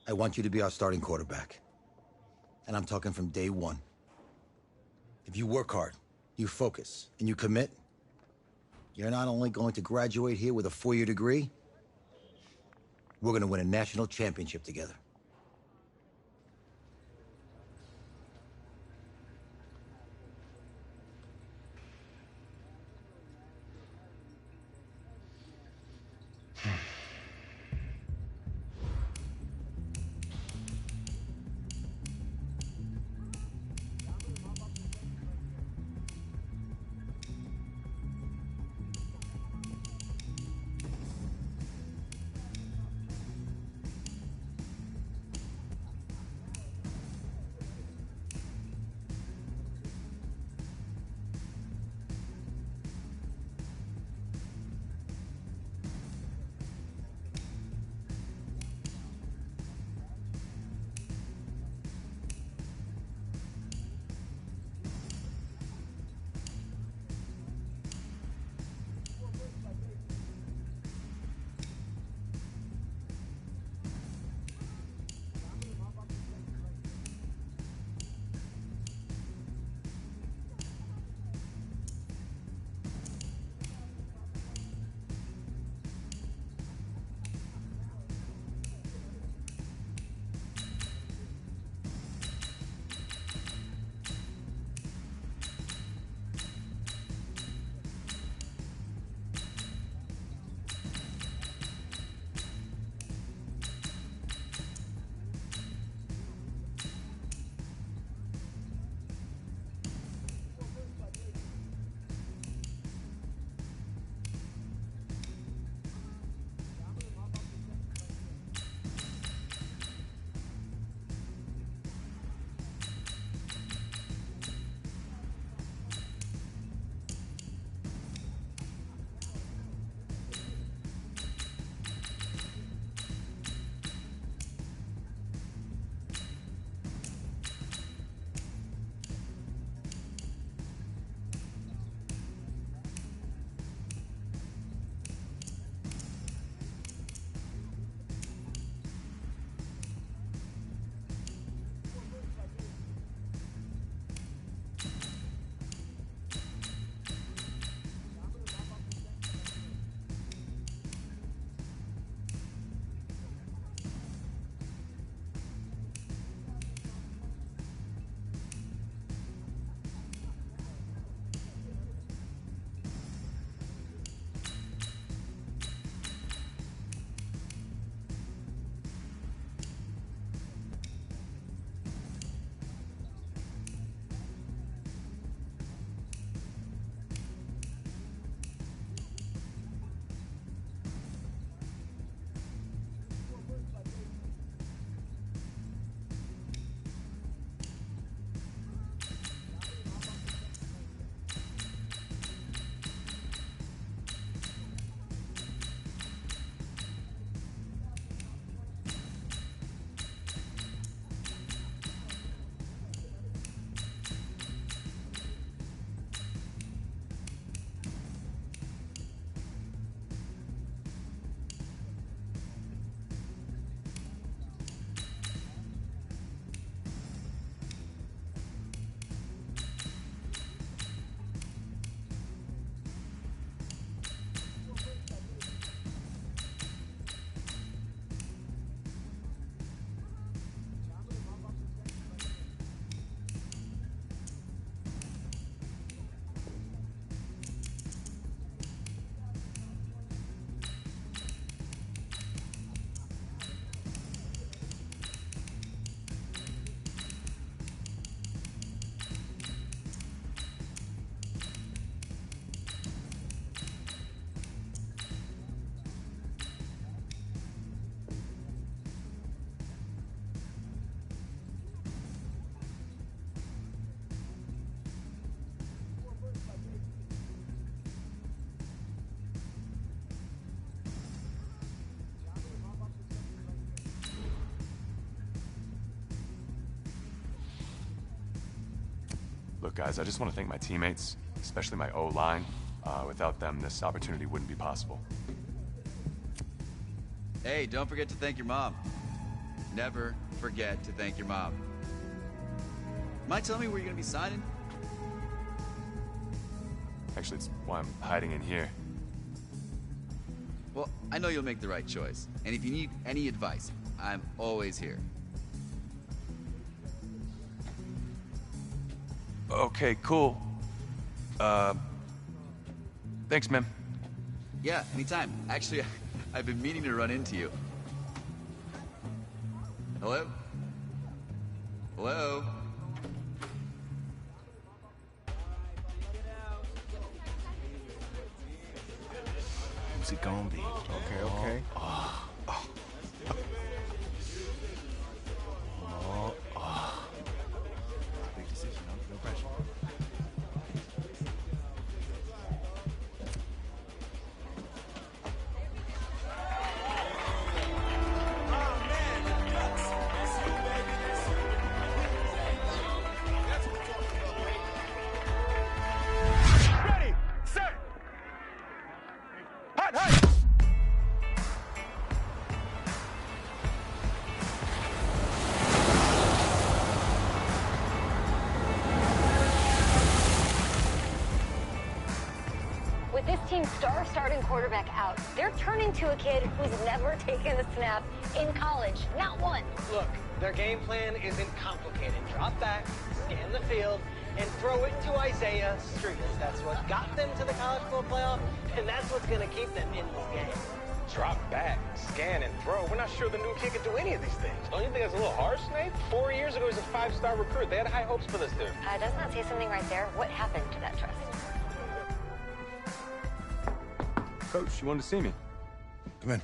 I want you to be our starting quarterback. And I'm talking from day one. If you work hard, you focus, and you commit, you're not only going to graduate here with a 4-year degree, we're going to win a national championship together. Look, guys, I just want to thank my teammates, especially my O-line. Without them, this opportunity wouldn't be possible. Hey, don't forget to thank your mom. never forget to thank your mom. Mind telling me where you're gonna be signing? Actually, it's why I'm hiding in here. Well, I know you'll make the right choice. And if you need any advice, I'm always here. Okay, cool. Thanks, man. Yeah, anytime. Actually, I've been meaning to run into you. Hello? Hello? Who's it gonna be? Okay. Big decision, no pressure. Ready, set, hot, hot. With this team's star starting quarterback out, they're turning to a kid who's never taken a snap in college. Not one. Look, their game plan isn't complicated. Drop back, scan the field, and throw it to Isaiah Street. That's what got them to the college football playoff, and that's what's going to keep them in this game. Drop back, scan, and throw. We're not sure the new kid can do any of these things. Don't you think that's a little harsh, Nate? 4 years ago, he was a 5-star recruit. They had high hopes for this dude. Doesn't that say something right there? What happened to that trust? Coach, you wanted to see me? Come in.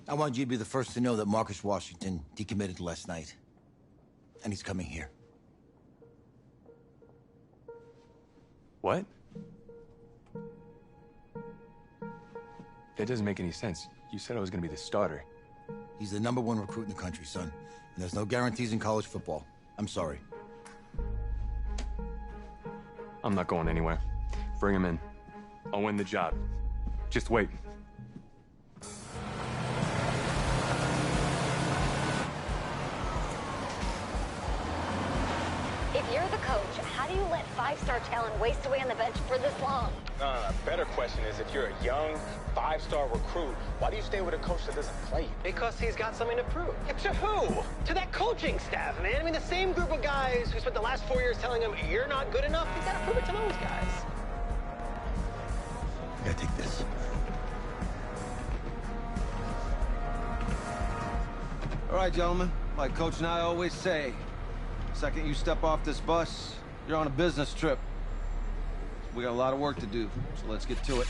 I want you to be the first to know that Marcus Washington decommitted last night. And he's coming here. What? That doesn't make any sense. You said I was gonna be the starter. He's the #1 recruit in the country, son. And there's no guarantees in college football. I'm sorry. I'm not going anywhere. Bring him in. I'll win the job. Just wait. If you're the coach, how do you let 5-star talent waste away on the bench for this long? No. Better question is, if you're a young 5-star recruit, why do you stay with a coach that doesn't play you? Because he's got something to prove. To who? To that coaching staff, man. I mean, the same group of guys who spent the last 4 years telling him, you're not good enough, he's got to prove it to those guys. I gotta take this. All right, gentlemen. Like Coach and I always say, second you step off this bus, you're on a business trip. We got a lot of work to do, so let's get to it.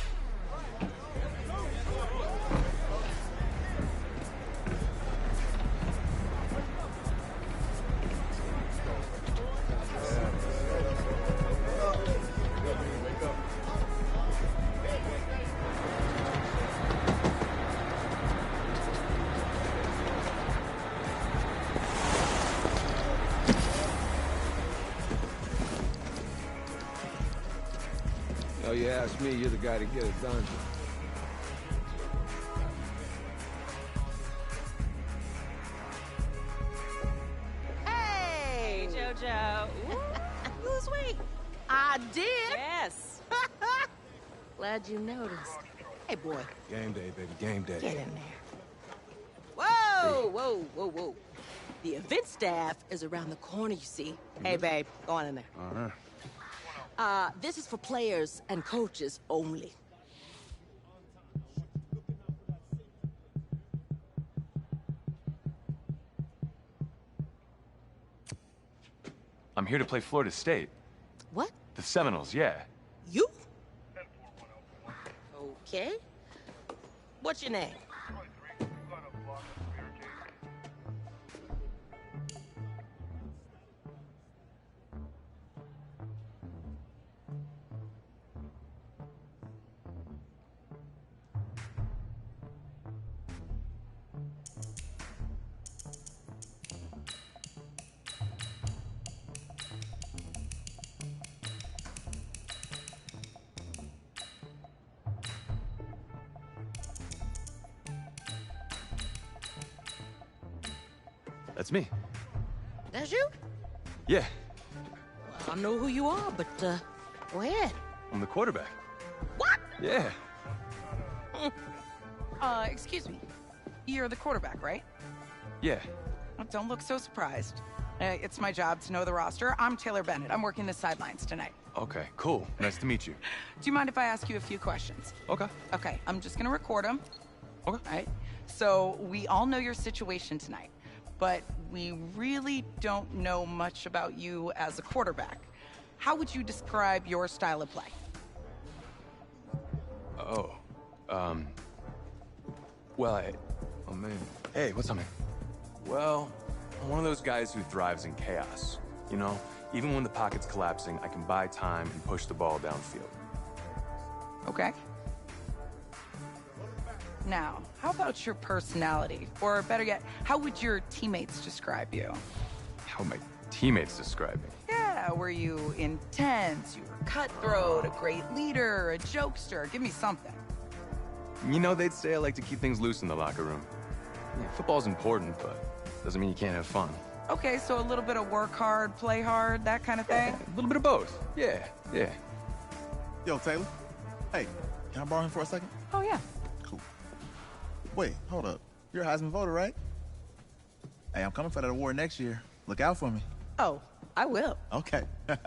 Oh, you ask me, you're the guy to get it done. Hey, JoJo. You lose weight. I did. Yes. Glad you noticed. Hey, boy, Game day, baby, game day. get in there. Whoa. The event staff is around the corner, you see. Hey, babe, go on in there. This is for players and coaches only. I'm here to play Florida State. What? The Seminoles, yeah. You? Okay. What's your name? That's me. That's you? Yeah, I don't know who you are, but, go ahead. I'm the quarterback. What? Yeah. Excuse me. You're the quarterback, right? Yeah. Well, don't look so surprised. It's my job to know the roster. I'm Taylor Bennett. I'm working the sidelines tonight. Okay, cool. Nice to meet you. Do you mind if I ask you a few questions? Okay. Okay, I'm just gonna record them. Okay. All right? So, we all know your situation tonight, but we really don't know much about you as a quarterback. How would you describe your style of play? Oh. Well, oh, man. Hey, what's up, man? Well, I'm one of those guys who thrives in chaos. You know, even when the pocket's collapsing, I can buy time and push the ball downfield. Okay. Now, how about your personality? Or better yet, how would your teammates describe you? How my teammates describe me. Yeah, were you intense? You were cutthroat, a great leader, a jokester? Give me something. You know, they'd say I like to keep things loose in the locker room. Yeah, football's important, but doesn't mean you can't have fun. Okay, so a little bit of work hard, play hard, that kind of thing? Yeah, a little bit of both. Yeah. Yo, Taylor. Hey, can I borrow him for a second? Oh, yeah. Cool. Wait, hold up. You're a Heisman voter, right? Hey, I'm coming for that award next year. Look out for me. Oh, I will. Okay. All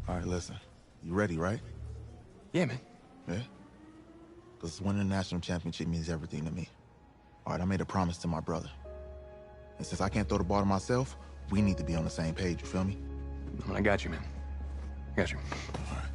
right, listen. You ready, right? Yeah, man. Yeah? Because winning the national championship means everything to me. All right, I made a promise to my brother. And since I can't throw the ball to myself, we need to be on the same page, you feel me? I got you, man. I got you. All right.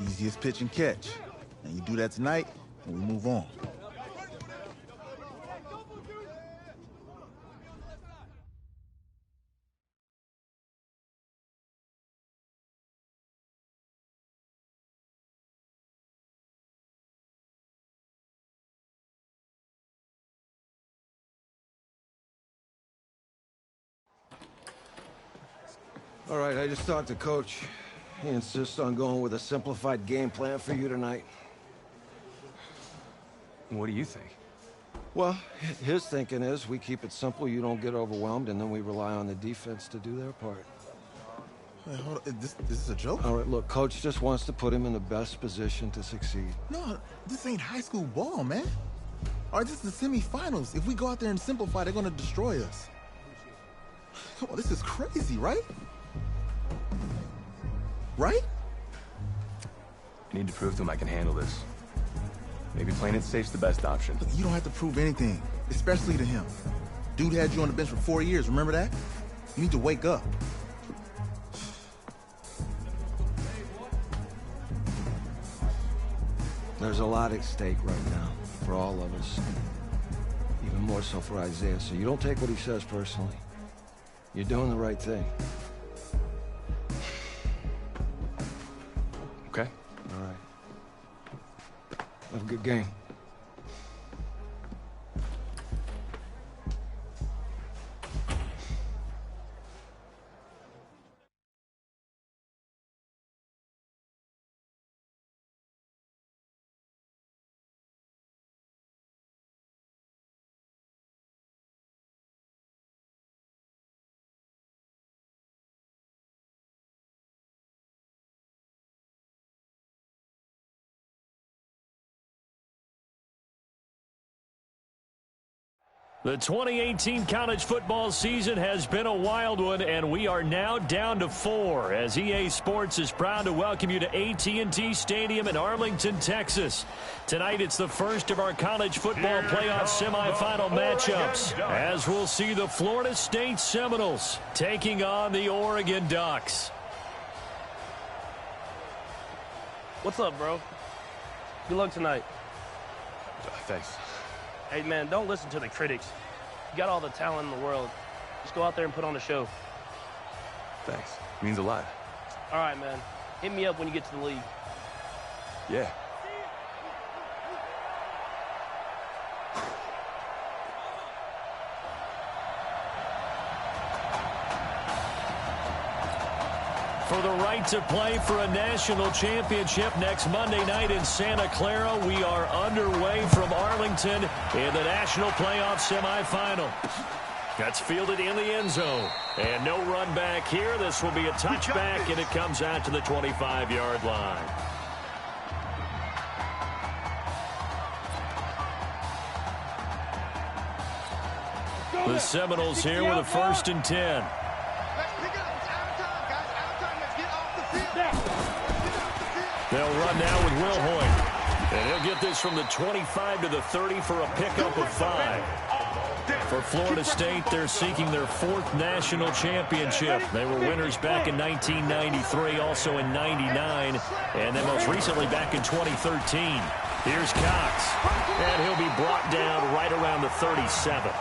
Easiest pitch and catch. And you do that tonight, and we move on. All right, I just talked to Coach. He insists on going with a simplified game plan for you tonight. What do you think? Well, his thinking is we keep it simple, you don't get overwhelmed, and then we rely on the defense to do their part. Hey, hold on. This is a joke? All right, look, Coach just wants to put him in the best position to succeed. No, this ain't high school ball, man. All right, this is the semifinals. If we go out there and simplify, they're gonna destroy us. Come on, this is crazy, right? Right? I need to prove to him I can handle this. Maybe playing it safe's the best option. Look, you don't have to prove anything, especially to him. Dude had you on the bench for 4 years, remember that? You need to wake up. There's a lot at stake right now for all of us. Even more so for Isaiah, so you don't take what he says personally. You're doing the right thing. Okay. All right. Have a good game. The 2018 college football season has been a wild one, and we are now down to 4 as EA Sports is proud to welcome you to AT&T Stadium in Arlington, Texas. Tonight, it's the first of our college football playoff semifinal matchups, as we'll see the Florida State Seminoles taking on the Oregon Ducks. What's up, bro? Good luck tonight. Thanks. Hey, man, don't listen to the critics. You got all the talent in the world. Just go out there and put on a show. Thanks. Means a lot. All right, man. Hit me up when you get to the league. Yeah. For the right to play for a national championship next Monday night in Santa Clara, we are underway from Arlington in the national playoff semifinal. That's fielded in the end zone. And no run back here. This will be a touchback, and it comes out to the 25-yard line. The Seminoles here with a 1st and 10. They'll run now with Will Hoyt. And he'll get this from the 25 to the 30 for a pickup of 5. For Florida State, they're seeking their 4th national championship. They were winners back in 1993, also in 99, and then most recently back in 2013. Here's Cox, and he'll be brought down right around the 37.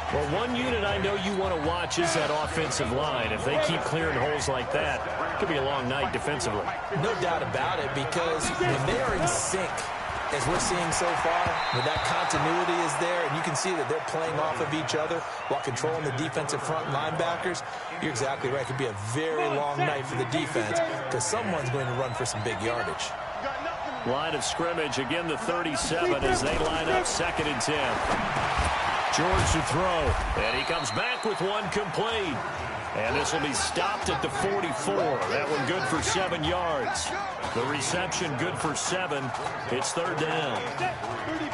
Well, one unit I know you want to watch is that offensive line. If they keep clearing holes like that, it could be a long night defensively. No doubt about it, because when they are in sync, as we're seeing so far, when that continuity is there, and you can see that they're playing off of each other while controlling the defensive front linebackers, you're exactly right. It could be a very long night for the defense, because someone's going to run for some big yardage. Line of scrimmage, again the 37 as they line up 2nd and 10. George to throw, and he comes back with one complete. And this will be stopped at the 44. That one good for 7 yards. The reception good for 7. It's 3rd down.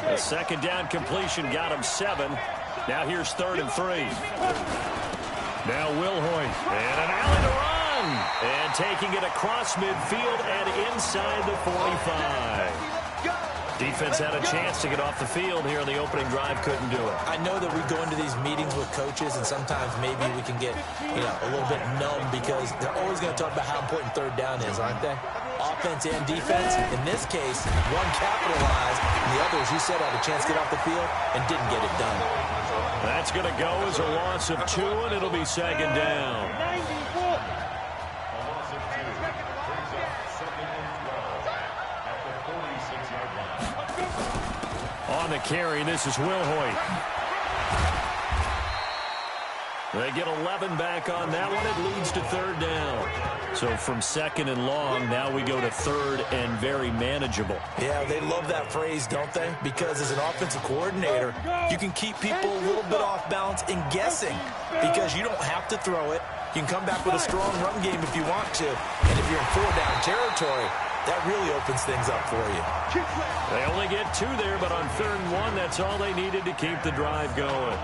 A 2nd down completion got him 7. Now here's 3rd and 3. Now Will Hoyt, and an alley to run. And taking it across midfield and inside the 45. Defense had a chance to get off the field here in the opening drive, couldn't do it. I know that we go into these meetings with coaches, and sometimes maybe we can get, a little bit numb because they're always going to talk about how important 3rd down is, aren't they? Offense and defense. In this case, one capitalized, and the other, as you said, had a chance to get off the field and didn't get it done. That's going to go as a loss of 2, and it'll be 2nd down. On the carry, this is Will Hoyt. They get 11 back on that one. It leads to 3rd down. So from 2nd and long, now we go to 3rd and very manageable. Yeah, they love that phrase, don't they? Because as an offensive coordinator, you can keep people a little bit off balance and guessing because you don't have to throw it. You can come back with a strong run game if you want to. And if you're in 4-down territory, that really opens things up for you. They only get 2 there, but on 3rd and 1, that's all they needed to keep the drive going.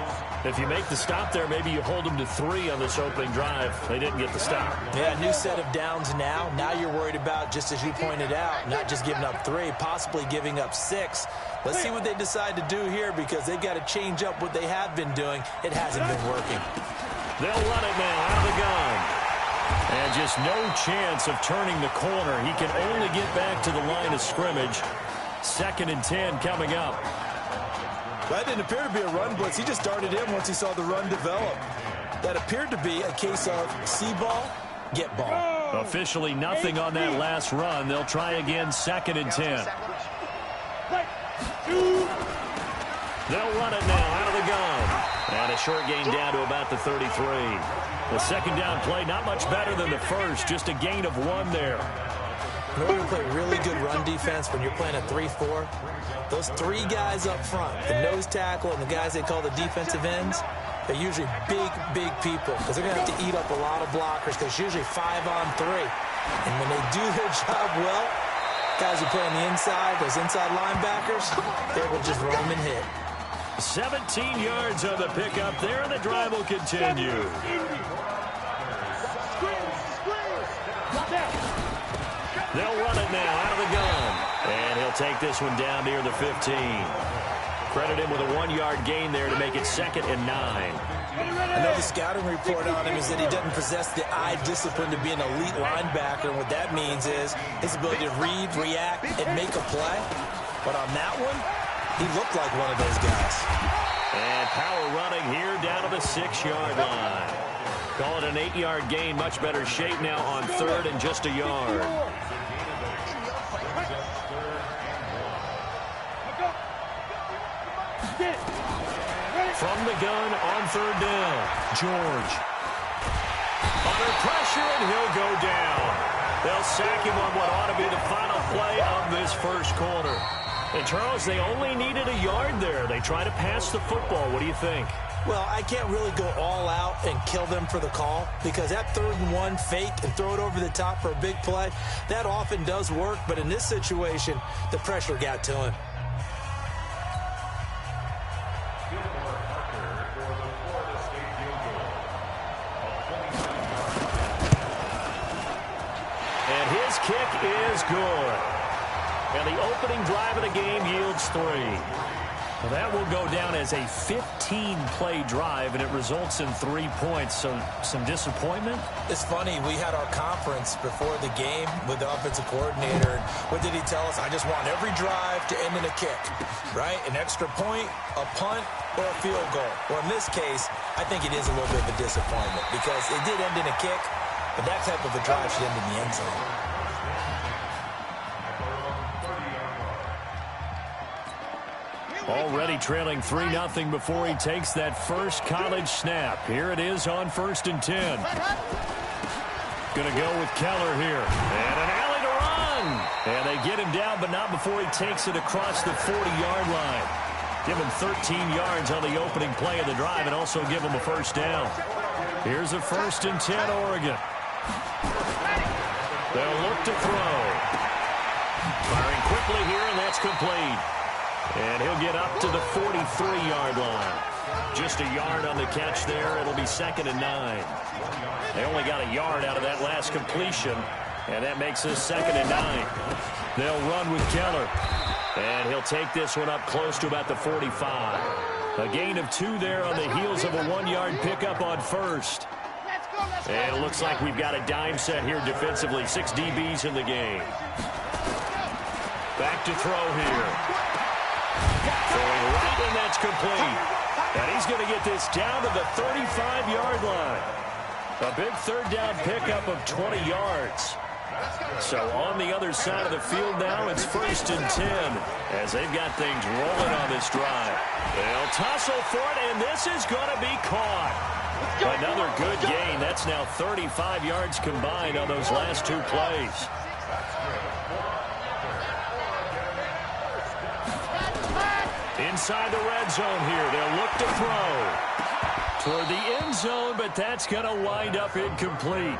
If you make the stop there, maybe you hold them to 3 on this opening drive. They didn't get the stop. Yeah, new set of downs now. Now you're worried about, just as you pointed out, not just giving up 3, possibly giving up 6. Let's see what they decide to do here, because they've got to change up what they have been doing. It hasn't been working. They'll run it now out of the gun. And just no chance of turning the corner. He can only get back to the line of scrimmage. 2nd and 10 coming up. That didn't appear to be a run blitz. He just darted in once he saw the run develop. That appeared to be a case of see ball, get ball. Officially nothing on that last run. They'll try again, 2nd and 10. They'll run it now out of the gun. And a short gain down to about the 33. The 2nd down play, not much better than the first, just a gain of 1 there. In order to play really good run defense when you're playing a 3-4, those 3 guys up front, the nose tackle and the guys they call the defensive ends, they're usually big, big people because they're going to have to eat up a lot of blockers because it's usually 5-on-3. And when they do their job well, guys who play on the inside, those inside linebackers, they will just roam and hit. 17 yards on the pickup there, and the drive will continue. They'll run it now out of the gun. And he'll take this one down near the 15. Credit him with a 1-yard gain there to make it 2nd and 9. I know the scouting report on him is that he doesn't possess the eye discipline to be an elite linebacker. And what that means is his ability to read, react, and make a play. But on that one, he looked like one of those guys. And power running here down to the 6-yard line. Call it an 8-yard gain. Much better shape now on 3rd and just a yard. From the gun on 3rd down. George. Under pressure, and he'll go down. They'll sack him on what ought to be the final play of this first quarter. And, Charles, they only needed a yard there. They try to pass the football. What do you think? Well, I can't really go all out and kill them for the call because that 3rd and 1 fake and throw it over the top for a big play, that often does work. But in this situation, the pressure got to him. And his kick is good. And the opening drive of the game yields 3. Well, that will go down as a 15-play drive, and it results in 3 points. So some disappointment? It's funny. We had our conference before the game with the offensive coordinator. And what did he tell us? I just want every drive to end in a kick, right? An extra point, a punt, or a field goal. Well, in this case, I think it is a little bit of a disappointment because it did end in a kick, but that type of a drive should end in the end zone. Already trailing 3-0 before he takes that first college snap. Here it is on 1st and 10. Going to go with Keller here. And an alley to run. And they get him down, but not before he takes it across the 40-yard line. Give him 13 yards on the opening play of the drive and also give him a first down. Here's a 1st and 10, Oregon. They'll look to throw. Firing quickly here, and that's complete. And he'll get up to the 43-yard line. Just a yard on the catch there. It'll be 2nd and 9. They only got a yard out of that last completion, and that makes this 2nd and 9. They'll run with Keller. And he'll take this one up close to about the 45. A gain of 2 there on the heels of a 1-yard pickup on 1st. And it looks like we've got a dime set here defensively. 6 DBs in the game. Back to throw here. Throwing right, and that's complete. And he's going to get this down to the 35-yard line. A big 3rd down pickup of 20 yards. So on the other side of the field now, it's 1st and 10 as they've got things rolling on this drive. They'll tussle for it, and this is going to be caught. Another good gain. That's now 35 yards combined on those last 2 plays. Inside the red zone here. They'll look to throw. toward the end zone, but that's going to wind up incomplete.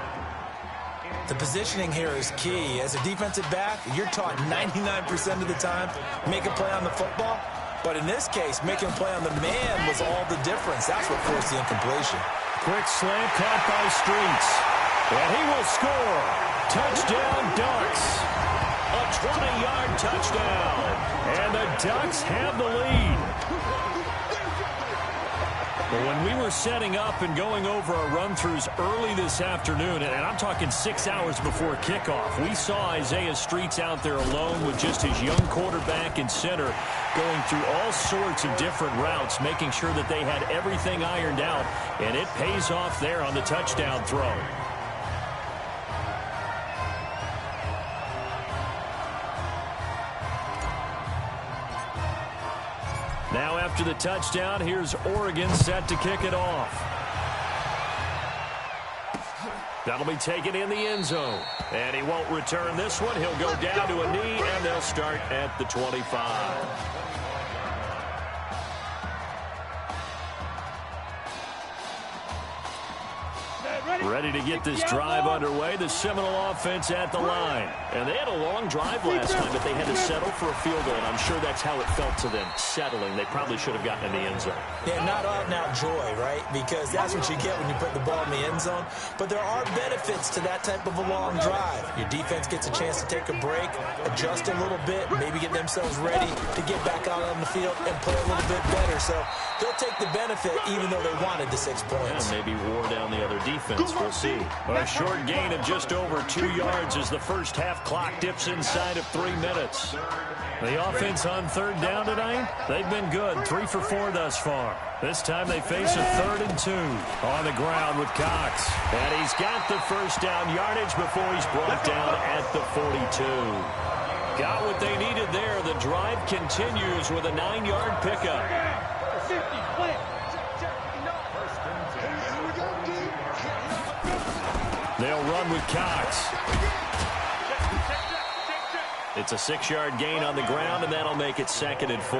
The positioning here is key. As a defensive back, you're taught 99% of the time, make a play on the football. But in this case, making a play on the man was all the difference. That's what forced the incompletion. Quick slant caught by Streets. And he will score. Touchdown, Ducks. A 20-yard touchdown. And the Ducks have the lead. Well, when we were setting up and going over our run-throughs early this afternoon, and I'm talking 6 hours before kickoff, we saw Isaiah Streets out there alone with just his young quarterback and center going through all sorts of different routes, making sure that they had everything ironed out, and it pays off there on the touchdown throw. Now after the touchdown, here's Oregon set to kick it off. That'll be taken in the end zone. And he won't return this one. He'll go down to a knee, and they'll start at the 25. Ready to get this drive underway. The Seminole offense at the line. And they had a long drive last time, but they had to settle for a field goal, and I'm sure that's how it felt to them, settling. They probably should have gotten in the end zone. Yeah, not out and out joy, right? Because that's what you get when you put the ball in the end zone. But there are benefits to that type of a long drive. Your defense gets a chance to take a break, adjust a little bit, maybe get themselves ready to get back out on the field and play a little bit better. So they'll take the benefit even though they wanted the 6 points. And maybe wore down the other defense. We'll see. A short gain of just over 2 yards as the first half clock dips inside of 3 minutes. The offense on third down tonight, they've been good. 3 for 4 thus far. This time they face a 3rd and 2 on the ground with Cox. And he's got the first down yardage before he's brought down at the 42. Got what they needed there. The drive continues with a 9-yard pickup. They'll run with Cox. It's a 6-yard gain on the ground, and that'll make it 2nd and 4.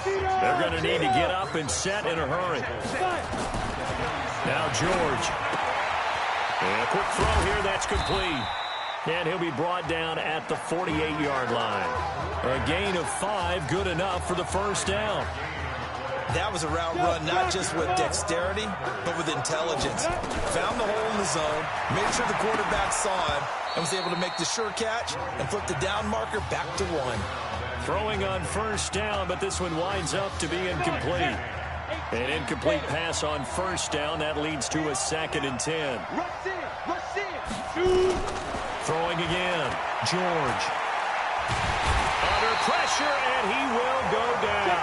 They're going to need to get up and set in a hurry. Now George. And a quick throw here, that's complete. And he'll be brought down at the 48-yard line. A gain of 5, good enough for the first down. That was a route run not just with dexterity, but with intelligence. Found the hole in the zone, made sure the quarterback saw him, and was able to make the sure catch and flip the down marker back to 1. Throwing on first down, but this one winds up to be incomplete. An incomplete pass on first down. That leads to a 2nd and 10. Throwing again. George. Under pressure, and he will go down.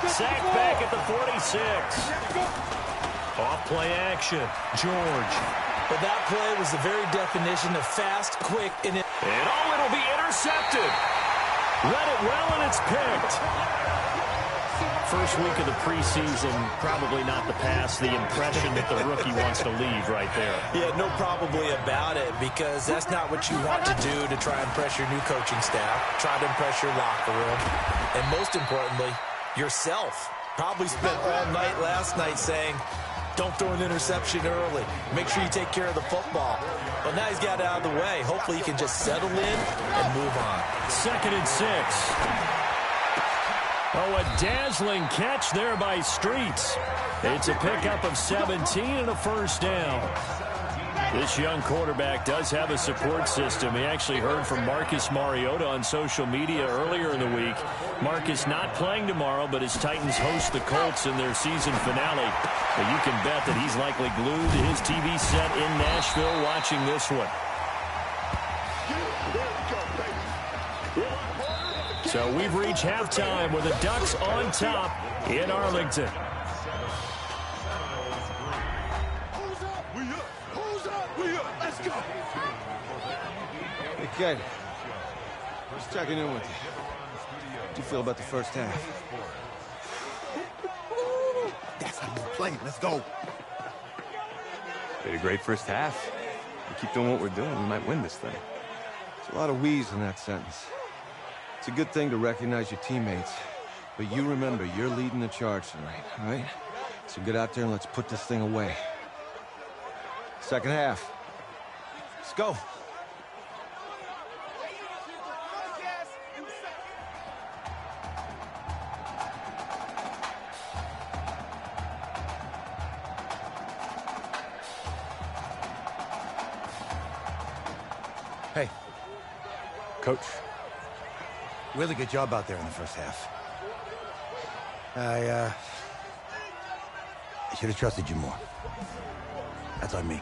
Sacked back at the 46. Off play action. George. But that play was the very definition of fast, quick, and it'll be intercepted. Read it well, and it's picked. First week of the preseason, probably not the pass, the impression that the rookie wants to leave right there. Yeah, no probably about it, because that's not what you want to do to try and impress your new coaching staff, try to impress your locker room, and most importantly, yourself. Probably spent all night last night saying, don't throw an interception early. Make sure you take care of the football. But now he's got it out of the way. Hopefully he can just settle in and move on. 2nd and 6. Oh, a dazzling catch there by Streets. It's a pickup of 17 and a first down. This young quarterback does have a support system. He actually heard from Marcus Mariota on social media earlier in the week. Marcus not playing tomorrow, but his Titans host the Colts in their season finale. But you can bet that he's likely glued to his TV set in Nashville watching this one. So we've reached halftime with the Ducks on top in Arlington. Let's go. Hey, Kate. Just checking in with you. How do you feel about the first half? That's how we're playing. Let's go. We had a great first half. We keep doing what we're doing, we might win this thing. There's a lot of we's in that sentence. It's a good thing to recognize your teammates. But you remember, you're leading the charge tonight, all right? So get out there and let's put this thing away. Second half. Let's go. Hey. Coach. Really good job out there in the first half. I should have trusted you more. That's on me.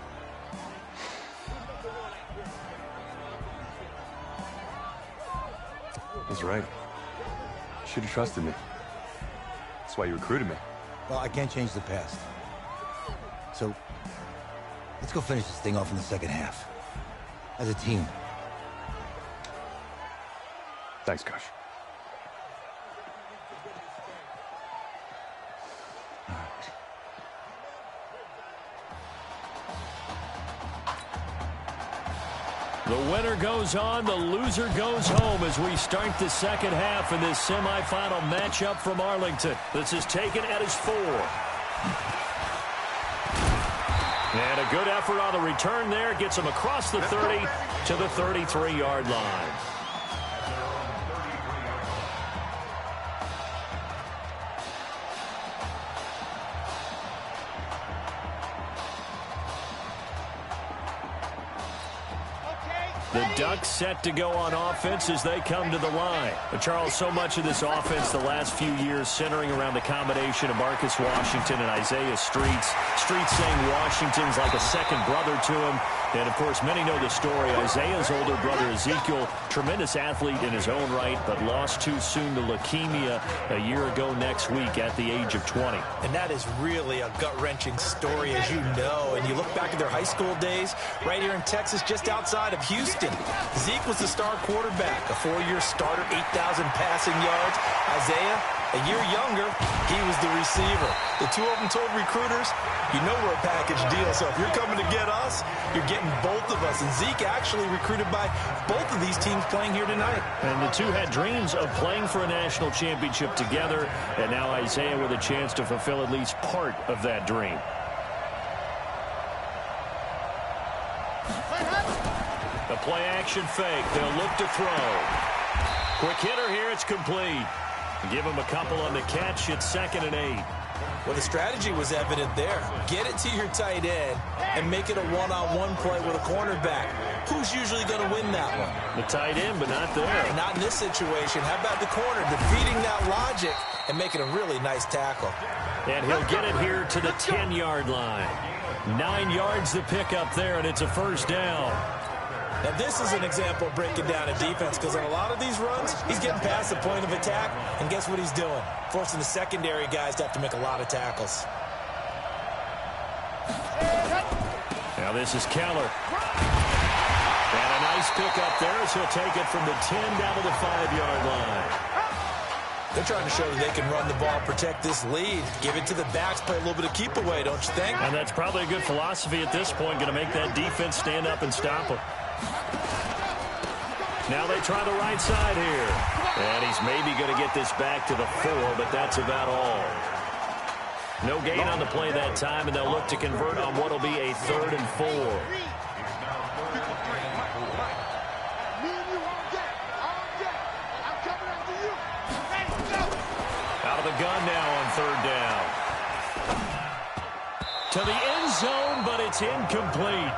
That's right. You should have trusted me. That's why you recruited me. Well, I can't change the past. So, let's go finish this thing off in the second half. As a team. Thanks, Coach. The winner goes on, the loser goes home as we start the second half in this semifinal matchup from Arlington. This is taken at his 4. And a good effort on the return there. Gets him across the 30 to the 33-yard line. The Ducks set to go on offense as they come to the line. But Charles, so much of this offense the last few years centering around the combination of Marcus Washington and Isaiah Streets. Streets saying Washington's like a second brother to him. And, of course, many know the story. Isaiah's older brother, Ezekiel, tremendous athlete in his own right, but lost too soon to leukemia a year ago next week at the age of 20. And that is really a gut-wrenching story, as you know. And you look back at their high school days right here in Texas, just outside of Houston. Zeke was the star quarterback, a 4-year starter, 8,000 passing yards. Isaiah, a year younger, he was the receiver. The two of them told recruiters, you know we're a package deal, so if you're coming to get us, you're getting both of us. And Zeke actually recruited by both of these teams playing here tonight. And the two had dreams of playing for a national championship together, and now Isaiah with a chance to fulfill at least part of that dream. The play-action fake. They'll look to throw. Quick hitter here. It's complete. Give him a couple on the catch. It's 2nd and 8. Well, the strategy was evident there. Get it to your tight end and make it a one-on-one play with a cornerback. Who's usually going to win that one? The tight end, but not there. Not in this situation. How about the corner defeating that logic and making a really nice tackle? And he'll get it here to the 10-yard line. 9 yards to pick up there, and it's a first down. Now, this is an example of breaking down a defense, because on a lot of these runs, he's getting past the point of attack, and guess what he's doing? Forcing the secondary guys to have to make a lot of tackles. Now this is Keller. And a nice pickup there as he'll take it from the 10 down to the 5-yard line. They're trying to show that they can run the ball, protect this lead, give it to the backs, play a little bit of keep away, don't you think? And that's probably a good philosophy at this point, going to make that defense stand up and stop them. Now they try the right side here. And he's maybe going to get this back to the 4, but that's about all. No gain on the play that time, and they'll look to convert on what will be a 3rd and 4. Out of the gun now on 3rd down. To the end zone, but it's incomplete.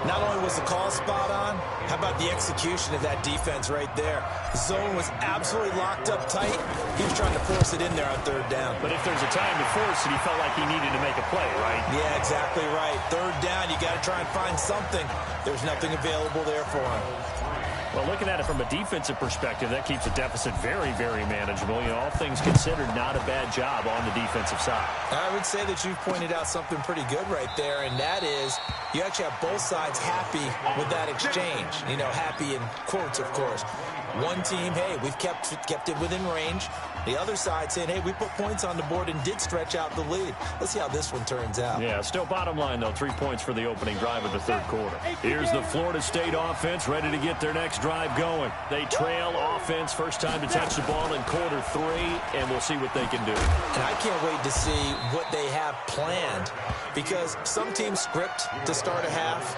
Not only was the call spot on, how about the execution of that defense right there? The zone was absolutely locked up tight. He was trying to force it in there on 3rd down. But if there's a time to force it, he felt like he needed to make a play, right? Yeah, exactly right. 3rd down, you got to try and find something. There's nothing available there for him. Well, looking at it from a defensive perspective, that keeps the deficit very, very manageable. You know, all things considered, not a bad job on the defensive side. I would say that you've pointed out something pretty good right there, and that is you actually have both sides happy with that exchange. You know, happy in quotes, of course. One team, hey, we've kept it within range. The other side saying, hey, we put points on the board and did stretch out the lead. Let's see how this one turns out. Yeah, still bottom line, though, 3 points for the opening drive of the third quarter. Here's the Florida State offense ready to get their next drive going. They trail offense, first time to touch the ball in quarter 3, and we'll see what they can do. And I can't wait to see what they have planned, because some teams script to start a half.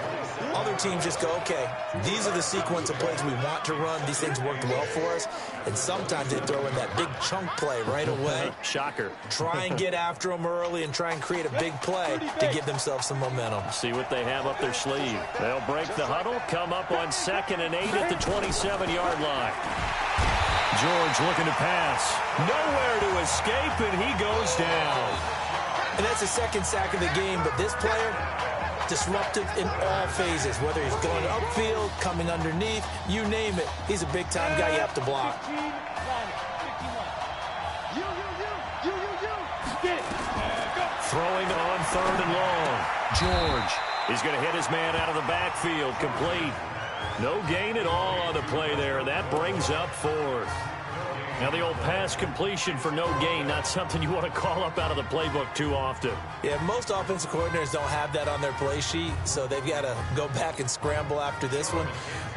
Other teams just go, okay, these are the sequence of plays we want to run. These things worked well for us. And sometimes they throw in that big chunk play right away. Shocker. Try and get after them early and try and create a big play to give themselves some momentum. See what they have up their sleeve. They'll break the huddle, come up on 2nd and 8 at the 27-yard line. George looking to pass. Nowhere to escape, and he goes down. And that's the second sack of the game, but this player, disruptive in all phases, whether he's going upfield, coming underneath, you name it. He's a big-time guy you have to block. Throwing on 3rd and long. George is going to hit his man out of the backfield, complete. No gain at all on the play there. That brings up 4th. Now, the old pass completion for no gain, not something you want to call up out of the playbook too often. Yeah, most offensive coordinators don't have that on their play sheet, so they've got to go back and scramble after this one.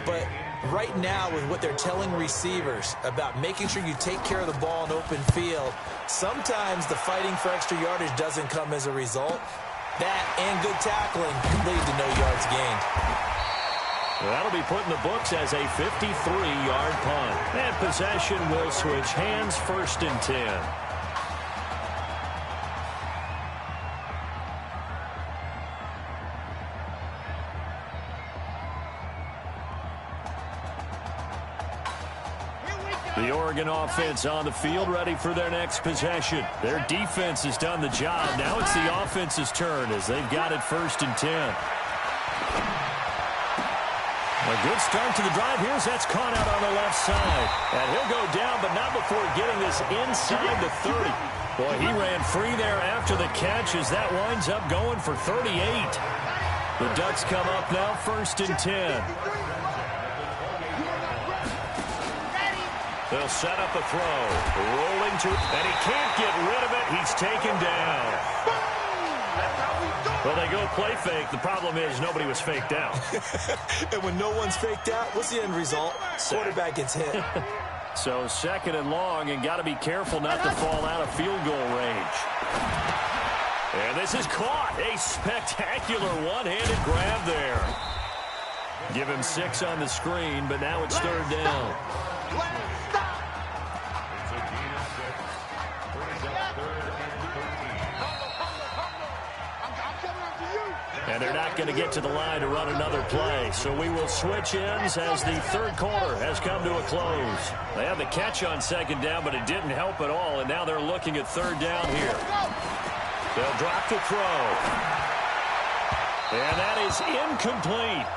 But right now, with what they're telling receivers about making sure you take care of the ball in open field, sometimes the fighting for extra yardage doesn't come as a result. That and good tackling lead to no yards gained. That'll be put in the books as a 53-yard punt. And possession will switch hands, 1st and 10. The Oregon offense on the field, ready for their next possession. Their defense has done the job. Now it's the offense's turn as they've got it 1st and 10. A good start to the drive. Here's that's caught out on the left side. And he'll go down, but not before getting this inside the 30. Boy, he ran free there after the catch as that winds up going for 38. The Ducks come up now 1st and 10. They'll set up a throw. Rolling to, and he can't get rid of it. He's taken down. Well, they go play fake. The problem is nobody was faked out. And when no one's faked out, what's the end result? Quarterback gets hit. So 2nd and long, and got to be careful not to fall out of field goal range. And this is caught. A spectacular one-handed grab there. Give him 6 on the screen, but now it's 3rd down. And they're not going to get to the line to run another play. So we will switch ends as the third quarter has come to a close. They had the catch on 2nd down, but it didn't help at all. And now they're looking at 3rd down here. They'll drop the throw. And that is incomplete.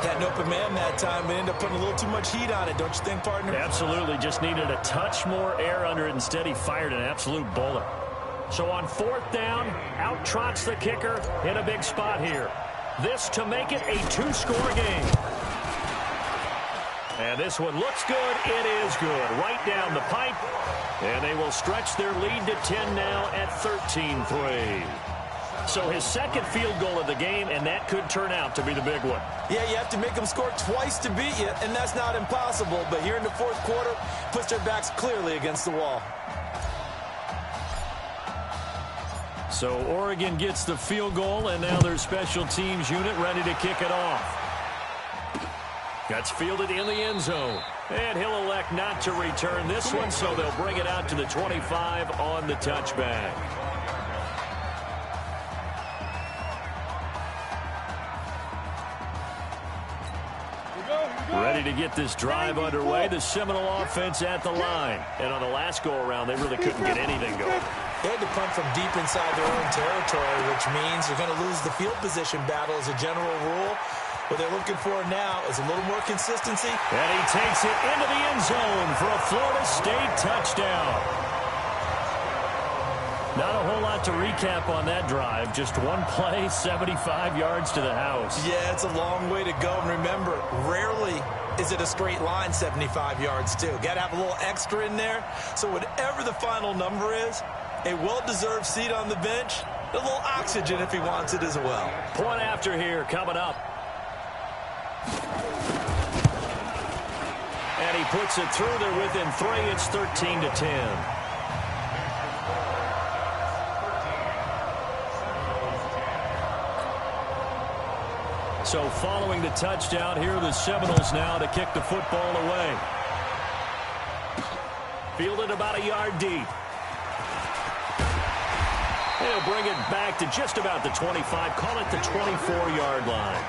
Had an open man that time, but ended up putting a little too much heat on it, don't you think, partner? Absolutely. Just needed a touch more air under it. Instead, he fired an absolute bullet. So on 4th down, out trots the kicker in a big spot here. This to make it a 2-score game. And this one looks good. It is good. Right down the pipe. And they will stretch their lead to 10 now at 13-3. So his 2nd field goal of the game, and that could turn out to be the big one. Yeah, you have to make them score twice to beat you, and that's not impossible. But here in the 4th quarter, puts their backs clearly against the wall. So Oregon gets the field goal, and now their special teams unit ready to kick it off. That's fielded in the end zone. And he'll elect not to return this one, so they'll bring it out to the 25 on the touchback. Ready to get this drive underway. The Seminole offense at the line. And on the last go-around, they really couldn't get anything going. They had to punt from deep inside their own territory, which means they're going to lose the field position battle as a general rule. What they're looking for now is a little more consistency. And he takes it into the end zone for a Florida State touchdown. Not a whole lot to recap on that drive. Just one play, 75 yards to the house. Yeah, it's a long way to go. And remember, rarely is it a straight line 75 yards, too. Got to have a little extra in there. So whatever the final number is, a well-deserved seat on the bench, a little oxygen if he wants it as well. Point after here coming up. And he puts it through. They're within 3. It's 13-10. So following the touchdown, here are the Seminoles now to kick the football away. Fielded about a yard deep. They'll bring it back to just about the 25. Call it the 24-yard line.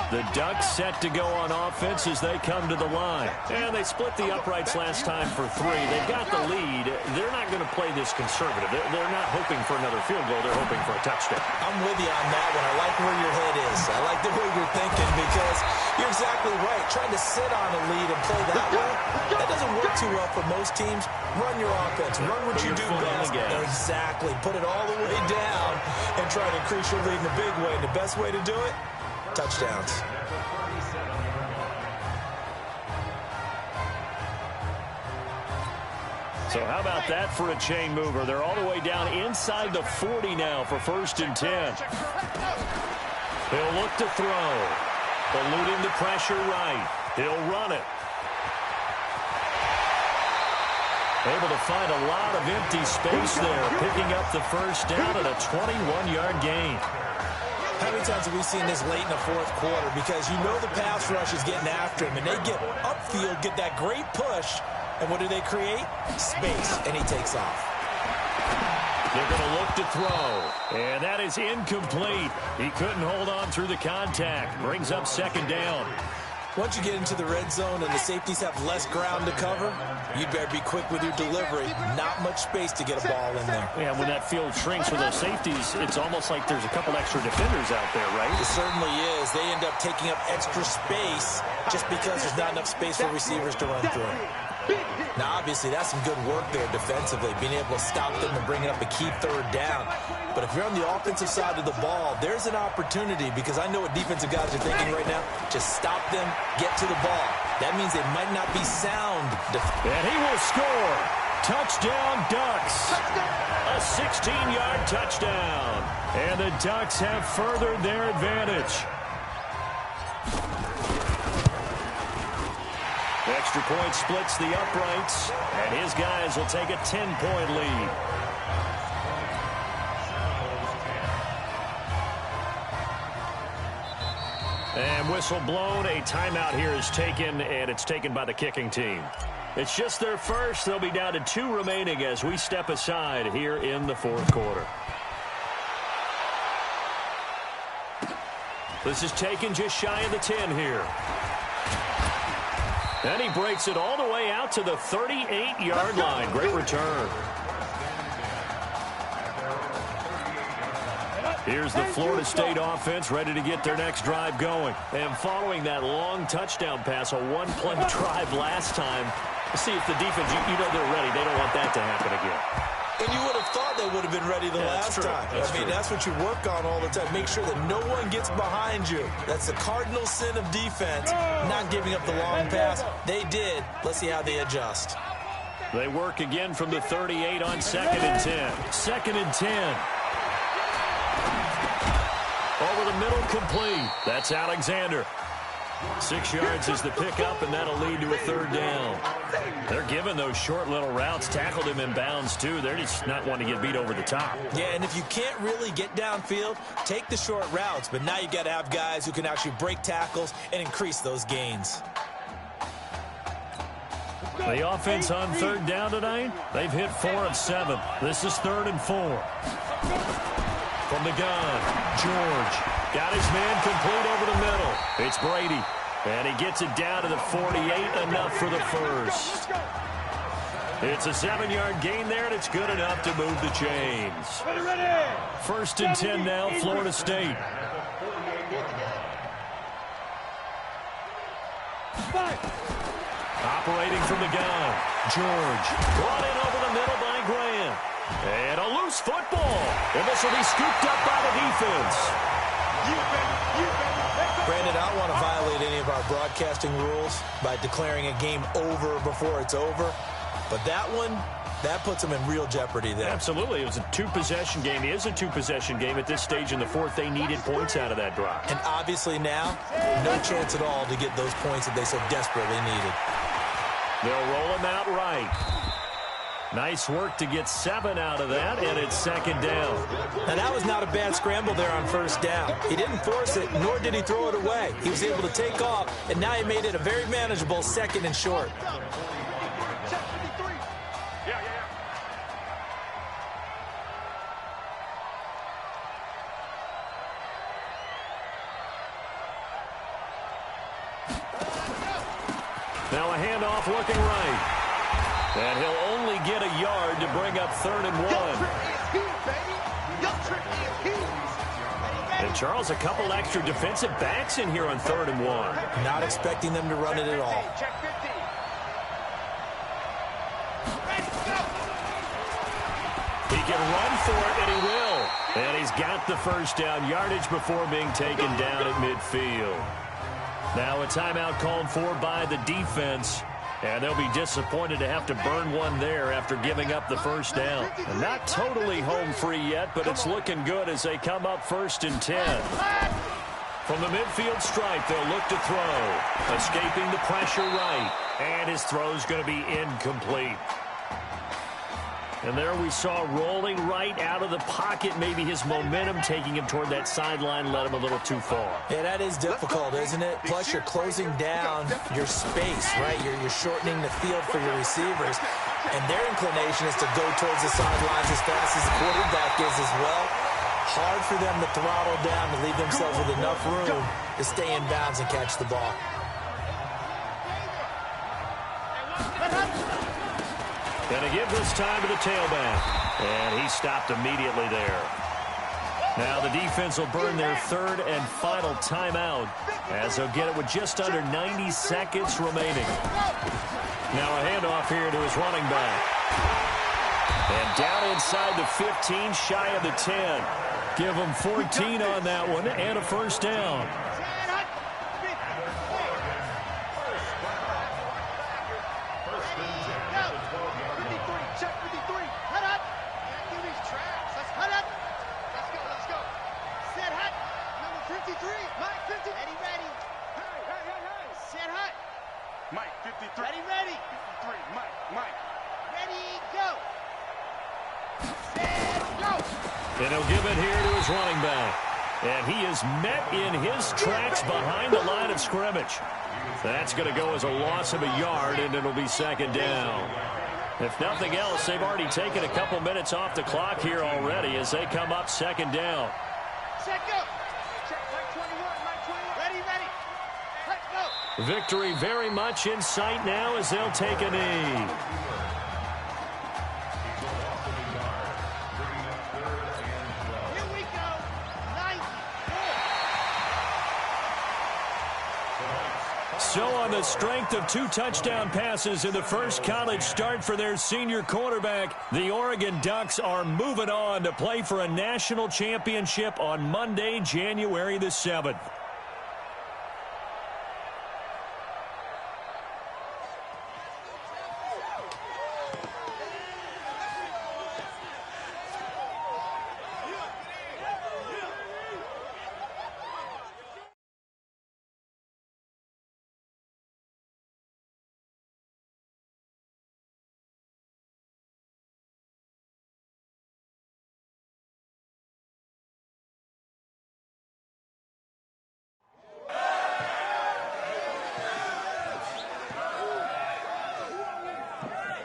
The Ducks set to go on offense as they come to the line. And they split the uprights last time for 3. They've got the lead. They're not going to play this conservative. They're not hoping for another field goal. They're hoping for a touchdown. I'm with you on that one. I like where your head is. I like the way you're thinking because you're exactly right. Trying to sit on a lead and play that way, that doesn't work too well for most teams. Run your offense. Run what you do best. Exactly. Put it all the way down and try to increase your lead in a big way. And the best way to do it, touchdowns. So how about that for a chain mover? They're all the way down inside the 40 now for 1st and 10. He'll look to throw. Eluding the pressure right. He'll run it. Able to find a lot of empty space there, picking up the 1st down at a 21-yard gain. How many times have we seen this late in the 4th quarter? Because you know the pass rush is getting after him, and they get upfield, get that great push, and what do they create? Space, and he takes off. They're going to look to throw, and that is incomplete. He couldn't hold on through the contact. Brings up 2nd down. Once you get into the red zone and the safeties have less ground to cover, you'd better be quick with your delivery. Not much space to get a ball in there. Yeah, when that field shrinks with those safeties, it's almost like there's a couple extra defenders out there, right? It certainly is. They end up taking up extra space just because there's not enough space for receivers to run through. Now, obviously, that's some good work there defensively, being able to stop them and bring up a key 3rd down. But if you're on the offensive side of the ball, there's an opportunity because I know what defensive guys are thinking right now. Just stop them, get to the ball. That means they might not be sound. And he will score. Touchdown, Ducks. A 16-yard touchdown. And the Ducks have furthered their advantage. Extra point splits the uprights, and his guys will take a 10-point lead. And whistle blown. A timeout here is taken, and it's taken by the kicking team. It's just their first. They'll be down to 2 remaining as we step aside here in the 4th quarter. This is taken just shy of the 10 here. And he breaks it all the way out to the 38-yard line. Great return. Here's the Florida State offense ready to get their next drive going. And following that long touchdown pass, a one-play drive last time, see if the defense, you know they're ready. They don't want that to happen again. And you would have thought they would have been ready the last time. I mean, that's what you work on all the time. Make sure that no one gets behind you. That's the cardinal sin of defense, not giving up the long pass. They did. Let's see how they adjust. They work again from the 38 on 2nd and 10. 2nd and 10. Over the middle, complete. That's Alexander. 6 yards is the pickup, and that'll lead to a 3rd down. They're giving those short little routes. Tackled him in bounds, too. They're just not wanting to get beat over the top. Yeah, and if you can't really get downfield, take the short routes. But now you got to have guys who can actually break tackles and increase those gains. The offense on 3rd down tonight, they've hit 4 of 7. This is 3rd and 4. From the gun, George got his man complete over the middle. It's Brady, and he gets it down to the 48, enough for the 1st. It's a 7-yard gain there, and it's good enough to move the chains. 1st and 10 now, Florida State. Operating from the gun. George brought in over the middle by Graham. And a loose football. And this will be scooped up by the defense. Brandon, I don't want to violate any of our broadcasting rules by declaring a game over before it's over. But that one, that puts them in real jeopardy there. Absolutely. It was a two-possession game. It is a two-possession game at this stage in the fourth. They needed points out of that drive. And obviously now, no chance at all to get those points that they so desperately needed. They'll roll him out right. Nice work to get 7 out of that, and it's second down. Now, that was not a bad scramble there on first down. He didn't force it, nor did he throw it away. He was able to take off, and now he made it a very manageable second and short. Now a handoff looking right. And he'll only get a yard to bring up 3rd and 1. And Charles, a couple extra defensive backs in here on 3rd and 1. Not expecting them to run it at all. He can run for it, and he will. And he's got the first down yardage before being taken down at midfield. Now a timeout called for by the defense. And they'll be disappointed to have to burn one there after giving up the first down. And not totally home free yet, but it's looking good as they come up 1st and 10. From the midfield stripe, they'll look to throw. Escaping the pressure right. And his throw's going to be incomplete. And there we saw rolling right out of the pocket. Maybe his momentum taking him toward that sideline led him a little too far. Yeah, that is difficult, isn't it? Plus, you're closing down your space, right? You're shortening the field for your receivers. And their inclination is to go towards the sidelines as fast as the quarterback is as well. Hard for them to throttle down to leave themselves with enough room to stay in bounds and catch the ball. Going to give this time to the tailback. And he stopped immediately there. Now the defense will burn their 3rd and final timeout as they'll get it with just under 90 seconds remaining. Now a handoff here to his running back. And down inside the 15, shy of the 10. Give him 14 on that one and a first down. And he'll give it here to his running back. And he is met in his tracks behind the line of scrimmage. That's going to go as a loss of a yard, and it'll be second down. If nothing else, they've already taken a couple minutes off the clock here already as they come up second down. Victory very much in sight now as they'll take a knee. So on the strength of 2 touchdown passes in the first college start for their senior quarterback, the Oregon Ducks are moving on to play for a national championship on Monday, January the 7th.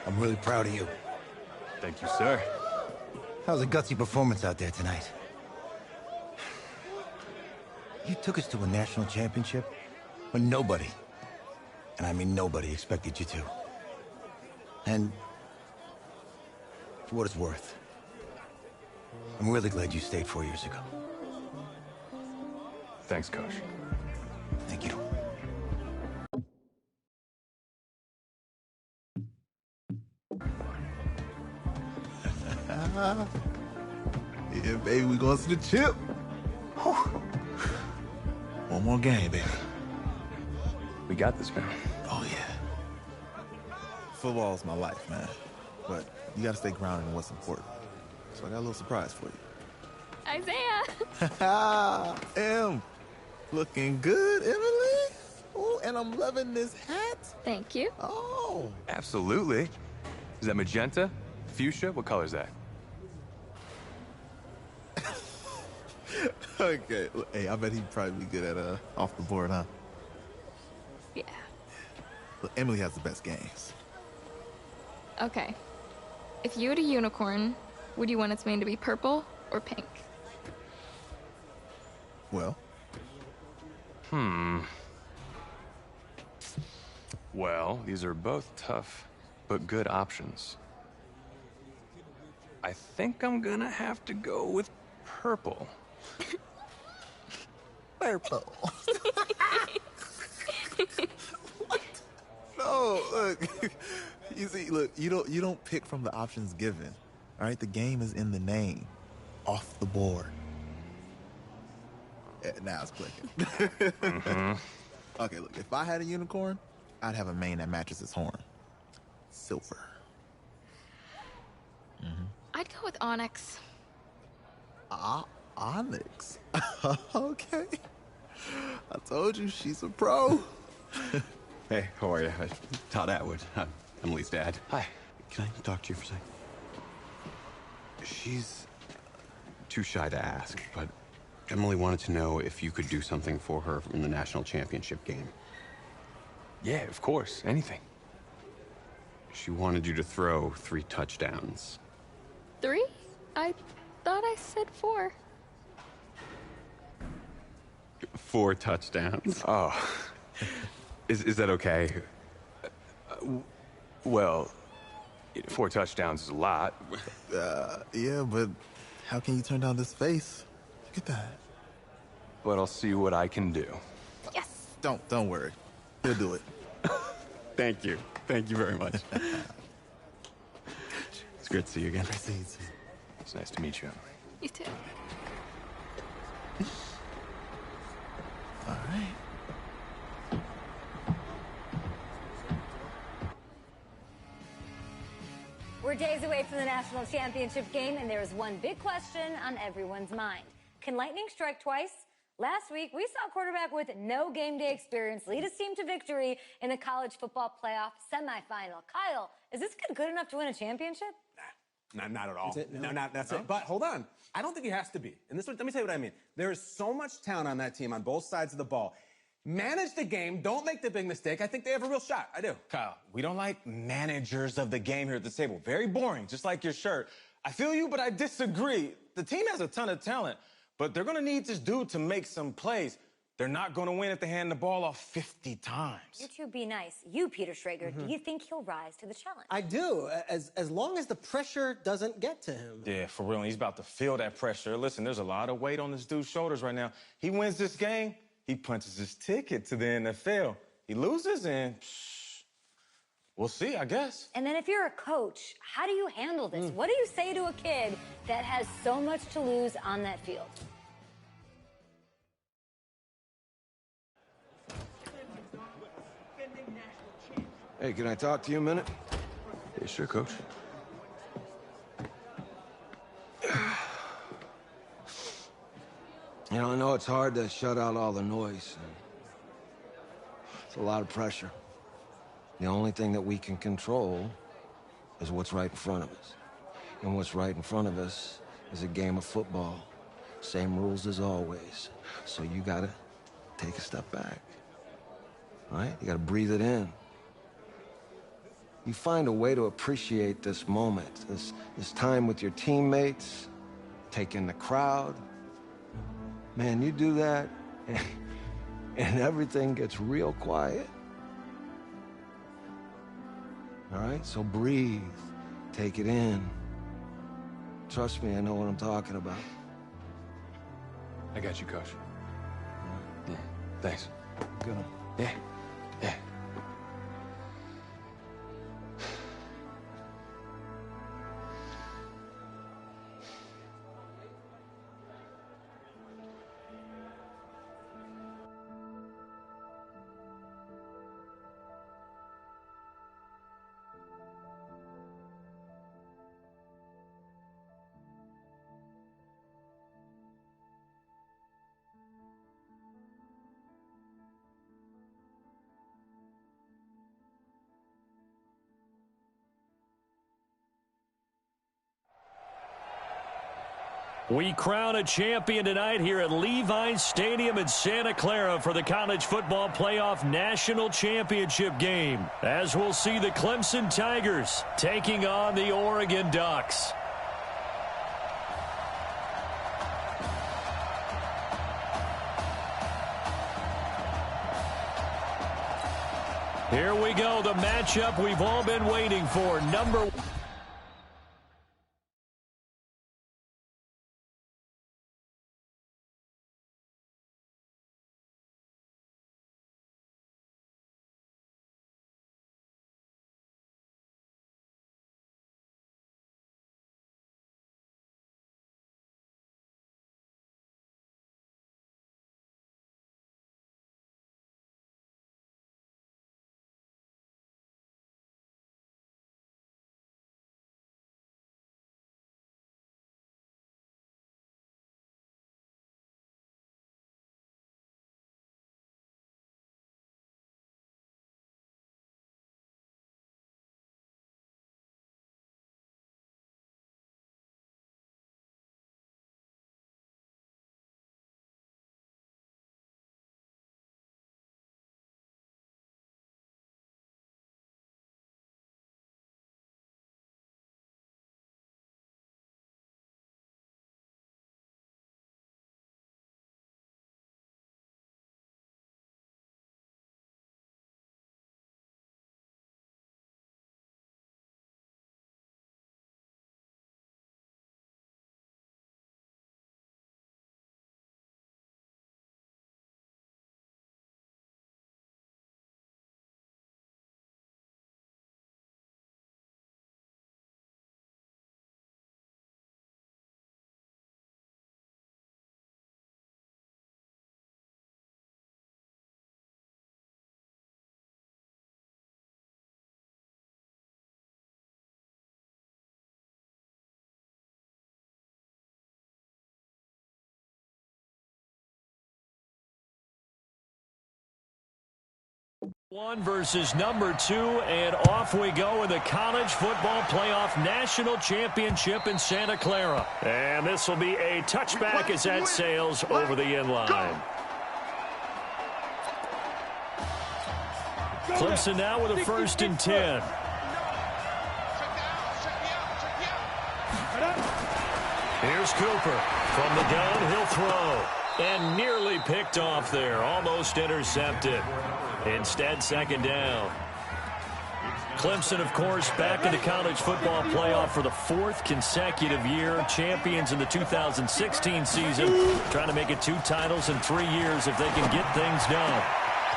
I'm really proud of you. Thank you, sir. How's a gutsy performance out there tonight? You took us to a national championship when nobody, and I mean nobody, expected you to. And for what it's worth, I'm really glad you stayed 4 years ago. Thanks, Coach. Thank you. Yeah, baby, we going to the chip. One more game, baby. We got this, man. Oh, yeah. Football's my life, man. But you got to stay grounded in what's important. So I got a little surprise for you. Isaiah! Em, looking good, Emily. Oh, and I'm loving this hat. Thank you. Oh. Absolutely. Is that magenta? Fuchsia? What color is that? Okay. Hey, I bet he'd probably be good at off the board, huh? Yeah. Look, Emily has the best games. Okay. If you had a unicorn, would you want its mane to be purple or pink? Well? Well, these are both tough, but good options. I think I'm gonna have to go with purple. Purple. What? No, look. You see, look, you don't pick from the options given. All right, the game is in the name. Off the board. Yeah, now it's clicking. Okay, look, if I had a unicorn, I'd have a mane that matches its horn. Silver. I'd go with onyx. Onyx. Okay. I told you she's a pro. Hey, how are you? Todd Atwood. I'm Emily's dad. Hi. Can I talk to you for a second? She's too shy to ask, but Emily wanted to know if you could do something for her in the national championship game. Yeah, of course. Anything. She wanted you to throw 3 touchdowns. 3? I thought I said 4. 4 touchdowns. Oh. Is that okay? Well, 4 touchdowns is a lot. Yeah, but how can you turn down this face? Look at that. But I'll see what I can do. Yes. Don't worry. He'll do it. Thank you. Thank you very much. It's great to see you again. Nice to see you too. It's nice to meet you. You too. All right. We're days away from the national championship game, and there is one big question on everyone's mind. Can lightning strike twice? Last week, we saw a quarterback with no game day experience lead his team to victory in the college football playoff semifinal. Kyle, is this kid good enough to win a championship? Not at all. That's it? No? That's it. But hold on. I don't think he has to be. And let me tell you what I mean. There is so much talent on that team on both sides of the ball. Manage the game. Don't make the big mistake. I think they have a real shot. I do. Kyle, we don't like managers of the game here at this table. Very boring, just like your shirt. I feel you, but I disagree. The team has a ton of talent, but they're going to need this dude to make some plays. They're not going to win if they hand the ball off 50 times. You two be nice. You, Peter Schrager, do you think he'll rise to the challenge? I do, as long as the pressure doesn't get to him. Yeah, for real. And he's about to feel that pressure. Listen, there's a lot of weight on this dude's shoulders right now. He wins this game, he punches his ticket to the NFL. He loses, and we'll see, I guess. And then if you're a coach, how do you handle this? What do you say to a kid that has so much to lose on that field? Hey, can I talk to you a minute? Yeah, sure, Coach. You know, I know it's hard to shut out all the noise. It's a lot of pressure. The only thing that we can control is what's right in front of us. And what's right in front of us is a game of football. Same rules as always. So you gotta take a step back. All right? You gotta breathe it in. You find a way to appreciate this moment, this time with your teammates, take in the crowd. Man, you do that, and everything gets real quiet. All right, so breathe, take it in. Trust me, I know what I'm talking about. I got you, Coach. Yeah, thanks. Good one. Yeah, yeah. We crown a champion tonight here at Levi's Stadium in Santa Clara for the College Football Playoff National Championship game, as we'll see the Clemson Tigers taking on the Oregon Ducks. Here we go, the matchup we've all been waiting for. Number one versus number 2, and off we go in the College Football Playoff National Championship in Santa Clara. And this will be a touchback as that sails over the end line. Clemson now with a 1st and 10. Here's Cooper. From the gun, he'll throw. And nearly picked off there. Almost intercepted. Instead, 2nd down. Clemson, of course, back in the college football playoff for the 4th consecutive year. Champions in the 2016 season. Trying to make it 2 titles in 3 years if they can get things done.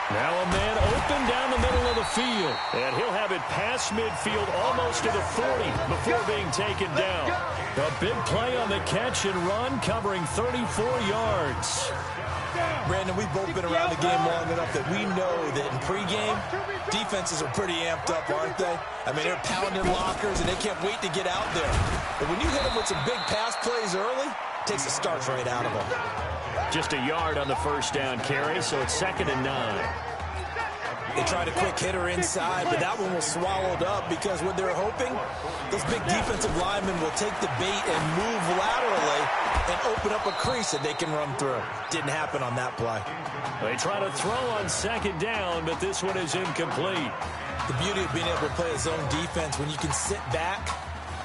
Now a man open down the middle of the field. And he'll have it past midfield almost to the 40 before being taken down. A big play on the catch and run, covering 34 yards. Brandon, we've both been around the game long enough that we know that in pregame, defenses are pretty amped up, aren't they? I mean, they're pounding lockers, and they can't wait to get out there. But when you hit them with some big pass plays early, it takes the starch right out of them. Just a yard on the 1st down carry, so it's 2nd and 9. They tried a quick hitter inside, but that one was swallowed up because what they're hoping, those big defensive linemen will take the bait and move laterally and open up a crease that they can run through. Didn't happen on that play. They try to throw on 2nd down, but this one is incomplete. The beauty of being able to play his own defense, when you can sit back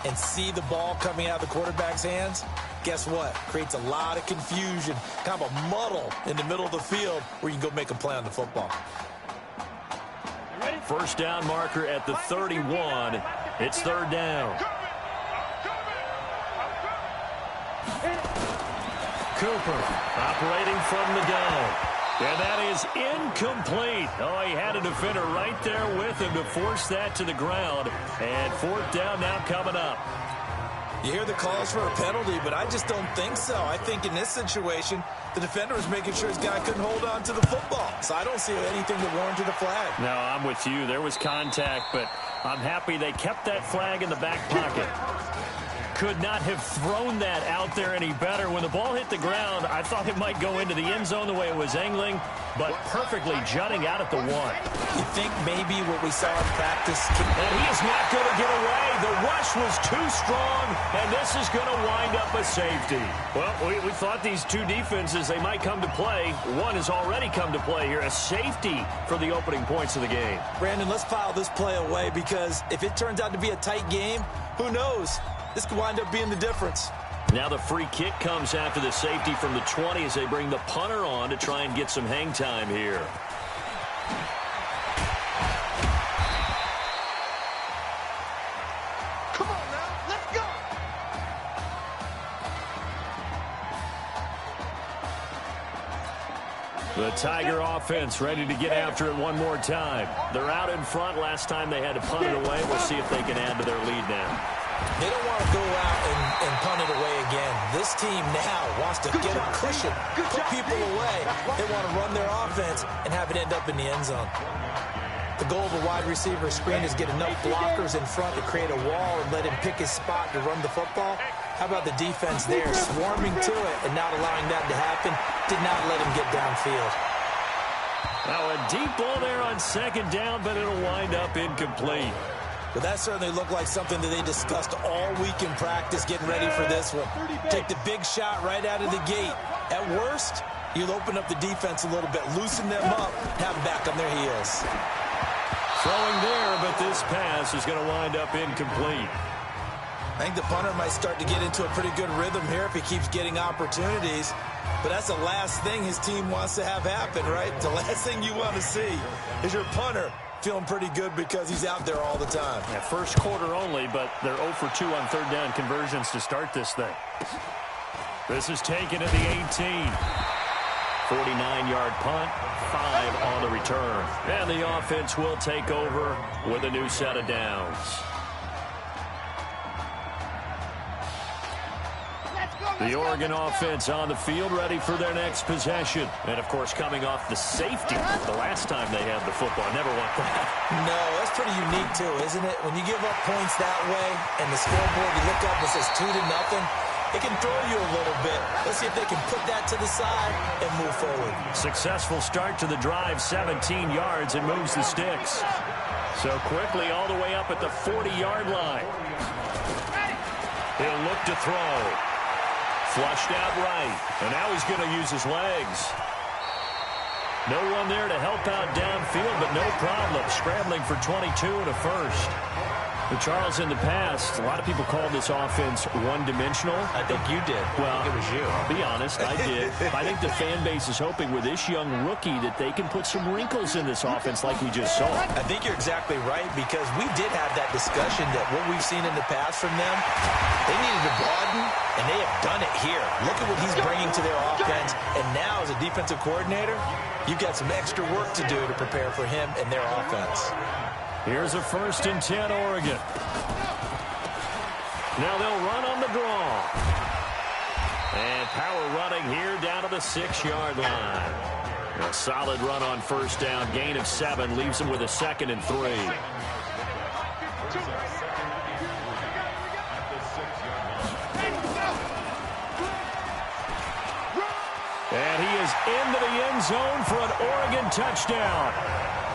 and see the ball coming out of the quarterback's hands, guess what? Creates a lot of confusion, kind of a muddle in the middle of the field where you can go make a play on the football. 1st down marker at the 31. It's 3rd down. Cooper operating from the gun. And that is incomplete. Oh, he had a defender right there with him to force that to the ground. And 4th down now coming up. You hear the calls for a penalty, but I just don't think so. I think in this situation, the defender was making sure his guy couldn't hold on to the football. So I don't see anything that warranted a flag. No, I'm with you. There was contact, but I'm happy they kept that flag in the back pocket. Could not have thrown that out there any better. When the ball hit the ground, I thought it might go into the end zone the way it was angling, but perfectly jutting out at the 1. You think maybe what we saw in practice... And he is not going to get away. The rush rush was too strong, and this is going to wind up a safety. Well, we thought these two defenses, they might come to play. One has already come to play here, a safety for the opening points of the game. Brandon, let's file this play away because if it turns out to be a tight game, who knows? This could wind up being the difference. Now the free kick comes after the safety from the 20 as they bring the punter on to try and get some hang time here. Come on now, let's go! The Tiger offense ready to get after it one more time. They're out in front. Last time they had to punt it away. We'll see if they can add to their lead now. They don't want to go out and punt it away again. This team now wants to get a cushion, put people away. They want to run their offense and have it end up in the end zone. The goal of a wide receiver screen is get enough blockers in front to create a wall and let him pick his spot to run the football. How about the defense there, swarming to it and not allowing that to happen? Did not let him get downfield. Now a deep ball there on second down, but it'll wind up incomplete. But that certainly looked like something that they discussed all week in practice, getting ready for this one. Take the big shot right out of the gate. At worst, you'll open up the defense a little bit, loosen them up, have them back on their heels. Throwing there, but this pass is going to wind up incomplete. I think the punter might start to get into a pretty good rhythm here if he keeps getting opportunities. But that's the last thing his team wants to have happen, right? The last thing you want to see is your punter feeling pretty good because he's out there all the time. Yeah, first quarter only, but they're 0 for 2 on third down conversions to start this thing. This is taken at the 18. 49-yard punt, 5 on the return. And the offense will take over with a new set of downs. The Oregon offense on the field, ready for their next possession. And, of course, coming off the safety the last time they had the football. Never want that. No, that's pretty unique, too, isn't it? When you give up points that way and the scoreboard, you look up and it says 2-0, it can throw you a little bit. Let's see if they can put that to the side and move forward. Successful start to the drive, 17 yards, and moves the sticks. So quickly all the way up at the 40-yard line. He'll look to throw. Flushed out right, and now he's going to use his legs. No one there to help out downfield, but no problem. Scrambling for 22 and a first. But Charles, in the past, a lot of people called this offense one-dimensional. I think you did. Well, I think it was you. I'll be honest, I did. I think the fan base is hoping with this young rookie that they can put some wrinkles in this offense like we just saw. I think you're exactly right because we did have that discussion that what we've seen in the past from them, they needed to broaden, and they have done it here. Look at what he's bringing to their offense, and now as a defensive coordinator, you've got some extra work to do to prepare for him and their offense. Here's a 1st and 10, Oregon. Now they'll run on the draw. And power running here down to the 6-yard line. A solid run on first down. Gain of 7 leaves them with a 2nd and 3. And he is into the end zone for an Oregon touchdown.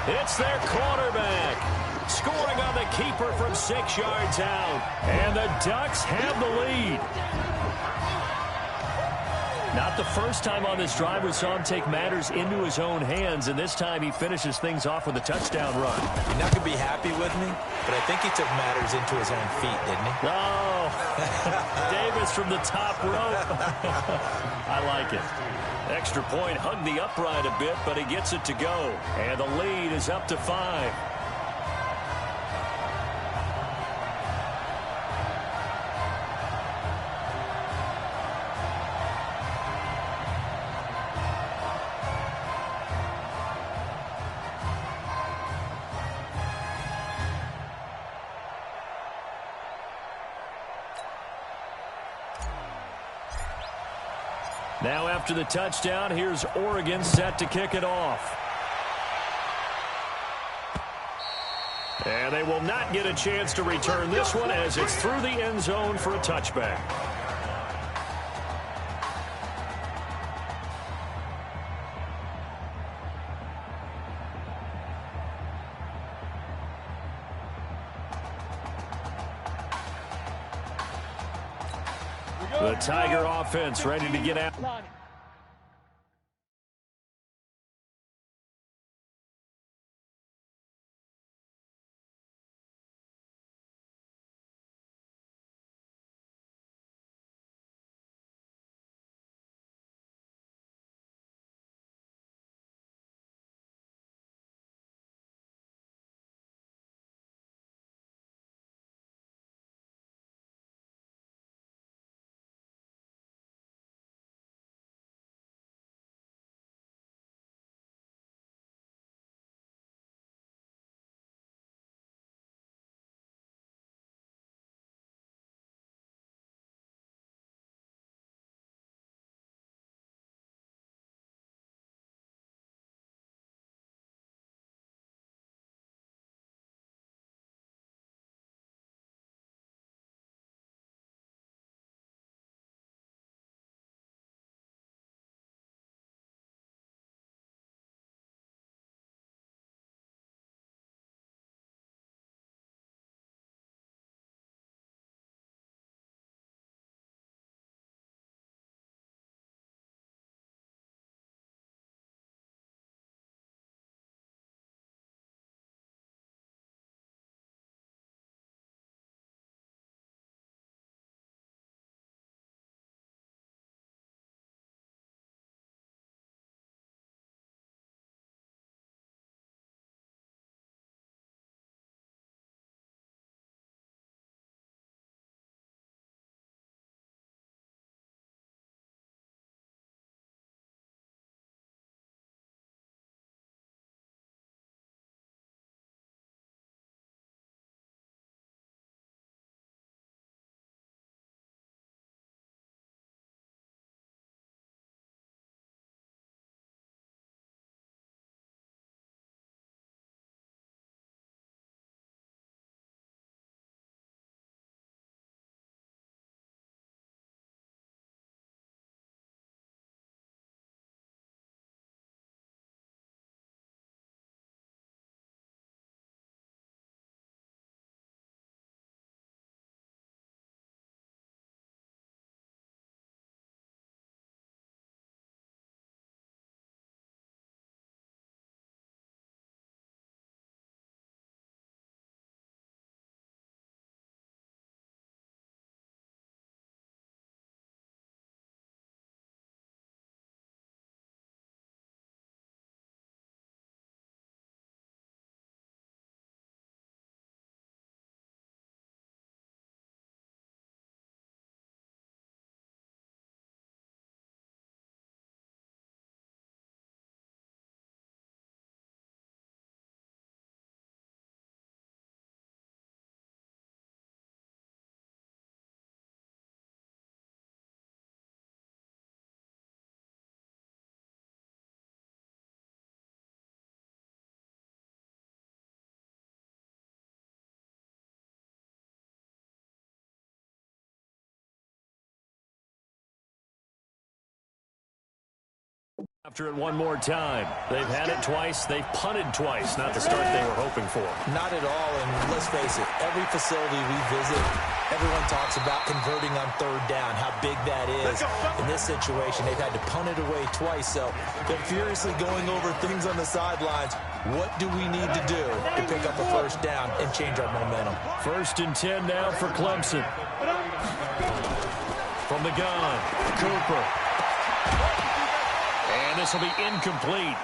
It's their quarterback. Scoring on the keeper from 6 yards out. And the Ducks have the lead. Not the first time on this drive we saw him take matters into his own hands, and this time he finishes things off with a touchdown run. You're not going to be happy with me, but I think he took matters into his own feet, didn't he? Oh, Davis from the top rope. I like it. Extra point, hugged the upright a bit, but he gets it to go. And the lead is up to 5. Now after the touchdown, here's Oregon set to kick it off. And they will not get a chance to return this one as it's through the end zone for a touchback. The Tiger offense ready to get out. After it one more time. They've had it twice. They've punted twice. Not the start they were hoping for. Not at all, and let's face it, every facility we visit, everyone talks about converting on third down, how big that is. In this situation, they've had to punt it away twice, so they're furiously going over things on the sidelines. What do we need to do to pick up a first down and change our momentum? 1st and 10 now for Clemson. From the gun, Cooper. And this will be incomplete.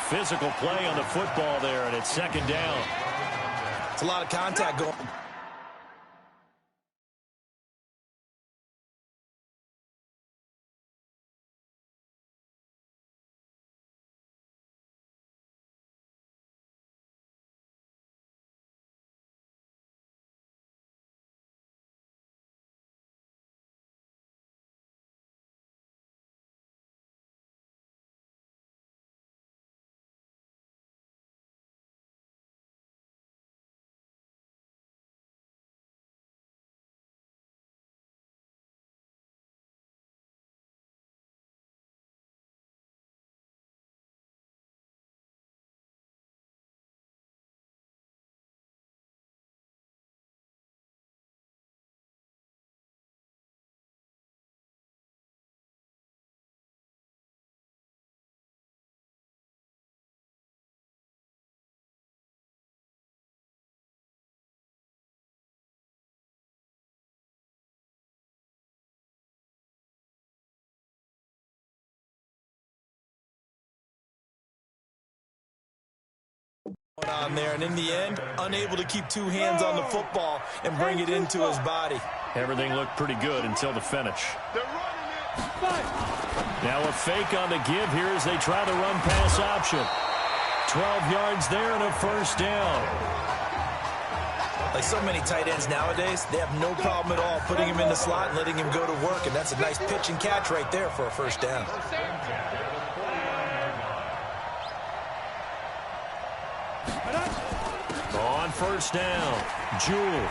Physical play on the football there, and it's 2nd down. It's a lot of contact going. On there, and in the end, unable to keep two hands on the football and bring it into his body. Everything looked pretty good until the finish. Now a fake on the give here as they try the run-pass option. 12 yards there and a first down. Like so many tight ends nowadays, they have no problem at all putting him in the slot and letting him go to work, and that's a nice pitch and catch right there for a first down. On first down, Jewell.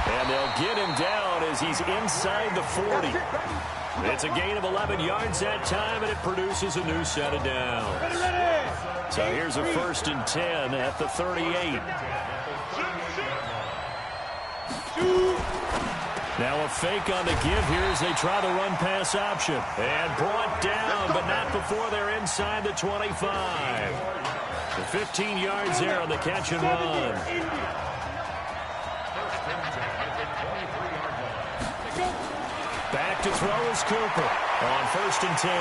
And they'll get him down as he's inside the 40. It's a gain of 11 yards that time, and it produces a new set of downs. So here's a 1st and 10 at the 38. Now a fake on the give here as they try the run-pass option. And brought down, but not before they're inside the 25. The 15 yards there on the catch and run. Back to throw is Cooper on 1st and 10.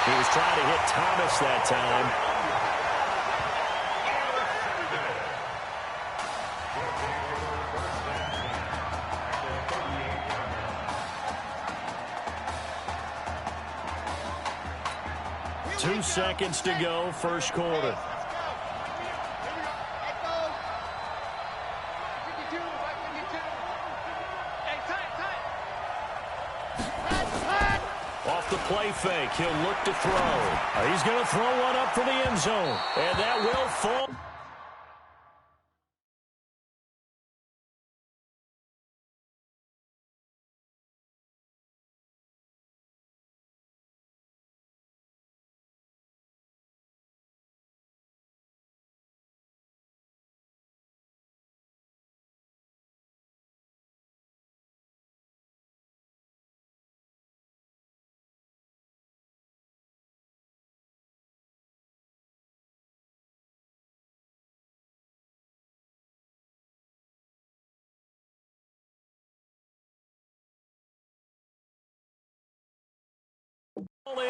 He was trying to hit Thomas that time. Two seconds to go, first quarter. Off the play fake, he'll look to throw. He's going to throw one up for the end zone, and that will fall.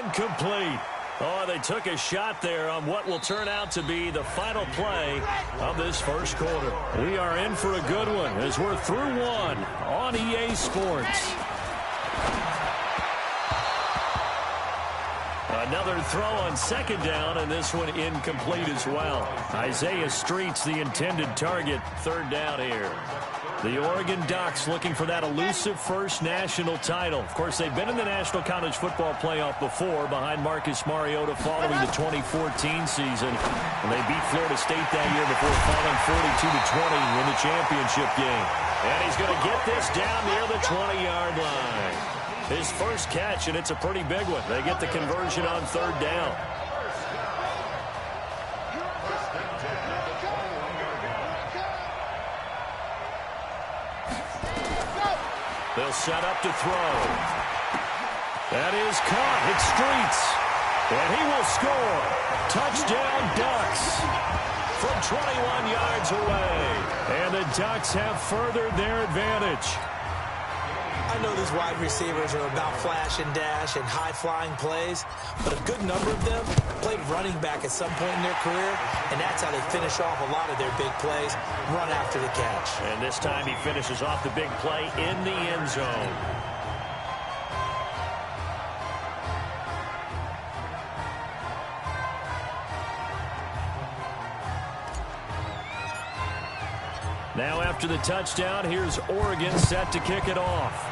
Incomplete. Oh, they took a shot there on what will turn out to be the final play of this first quarter. We are in for a good one as we're through one on EA Sports. Another throw on second down, and this one incomplete as well. Isaiah Street's the intended target. Third down here. The Oregon Ducks looking for that elusive first national title. Of course, they've been in the National College Football Playoff before behind Marcus Mariota following the 2014 season. And they beat Florida State that year before falling 42-20 in the championship game. And he's going to get this down near the 20-yard line. His first catch, and it's a pretty big one. They get the conversion on third down. They'll set up to throw. That is caught. It's Streets. And he will score. Touchdown, Ducks. From 21 yards away. And the Ducks have furthered their advantage. I know these wide receivers are about flash and dash and high-flying plays, but a good number of them played running back at some point in their career, and that's how they finish off a lot of their big plays, run after the catch. And this time he finishes off the big play in the end zone. Now after the touchdown, here's Oregon set to kick it off.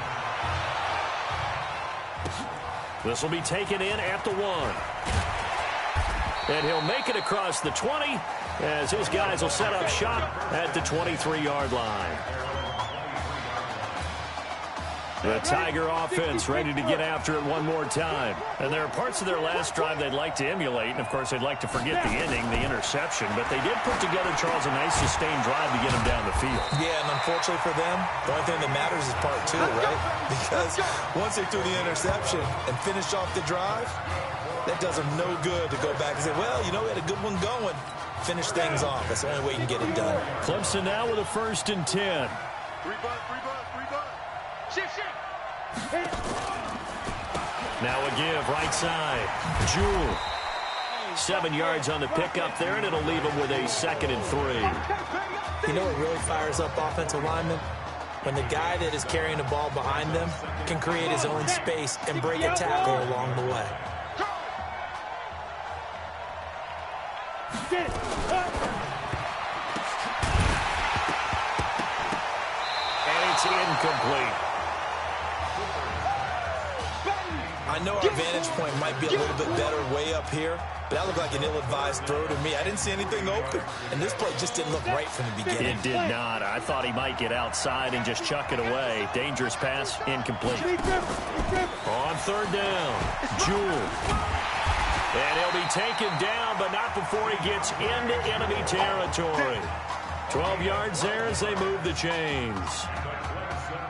This will be taken in at the 1. And he'll make it across the 20 as his guys will set up shop at the 23-yard line. The Tiger offense ready to get after it one more time. And there are parts of their last drive they'd like to emulate. And, of course, they'd like to forget the ending, the interception. But they did put together, Charles, a nice sustained drive to get them down the field. Yeah, and unfortunately for them, the only thing that matters is part 2, right? Because once they threw the interception and finished off the drive, that does them no good to go back and say, well, you know, we had a good one going. Finish things off. That's the only way you can get it done. Clemson now with a 1st and 10. Shift. Now a give, right side. Jewell. 7 yards on the pickup there, and it'll leave him with a 2nd and 3. You know what really fires up offensive linemen? When the guy that is carrying the ball behind them can create his own space and break a tackle along the way. And it's incomplete. I know our vantage point might be a little bit better way up here, but that looked like an ill-advised throw to me. I didn't see anything open, and this play just didn't look right from the beginning. It did not. I thought he might get outside and just chuck it away. Dangerous pass, incomplete. On 3rd down, Jewell. And he'll be taken down, but not before he gets into enemy territory. 12 yards there as they move the chains.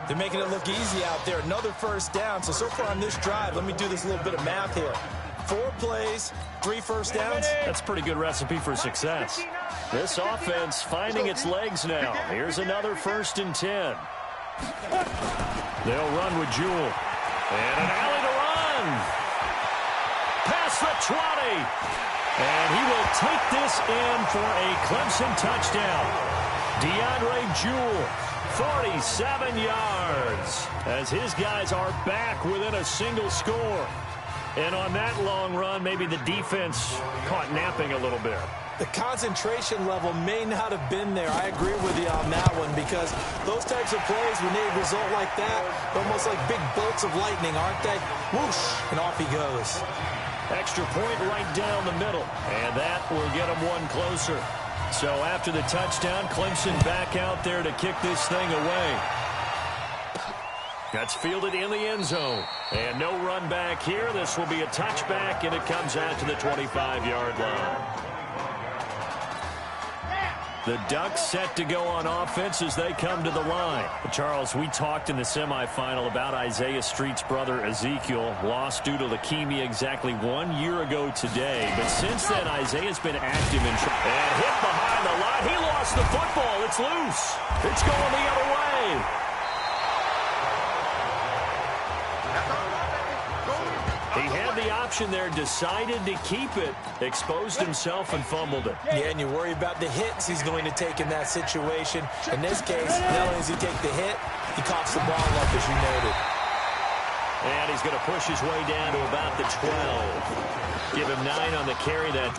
They're making it look easy out there. Another 1st down. So far on this drive, let me do this little bit of math here. 4 plays, 3 first downs. That's a pretty good recipe for success. This offense finding its legs now. Here's another 1st and 10. They'll run with Jewell. And an alley to run. Past the 20. And he will take this in for a Clemson touchdown. DeAndre Jewell. 47 yards as his guys are back within a single score. And on that long run, maybe the defense caught napping a little bit. The concentration level may not have been there. I agree with you on that one because those types of plays, when they result like that, they're almost like big bolts of lightning, aren't they? Whoosh, and off he goes. Extra point right down the middle, and that will get him one closer. So after the touchdown, Clemson back out there to kick this thing away. That's fielded in the end zone. And no run back here. This will be a touchback, and it comes out to the 25-yard line. The Ducks set to go on offense as they come to the line. Charles, we talked in the semifinal about Isaiah Street's brother Ezekiel, lost due to leukemia exactly 1 year ago today. But since then, Isaiah's been active and hit behind the line. He lost the football. It's loose. It's going the other way. He had the option there, decided to keep it, exposed himself and fumbled it. Yeah, and you worry about the hits he's going to take in that situation. In this case, not only does he take the hit, he coughs the ball up, as you noted. And he's going to push his way down to about the 12. Give him 9 on the carry. That.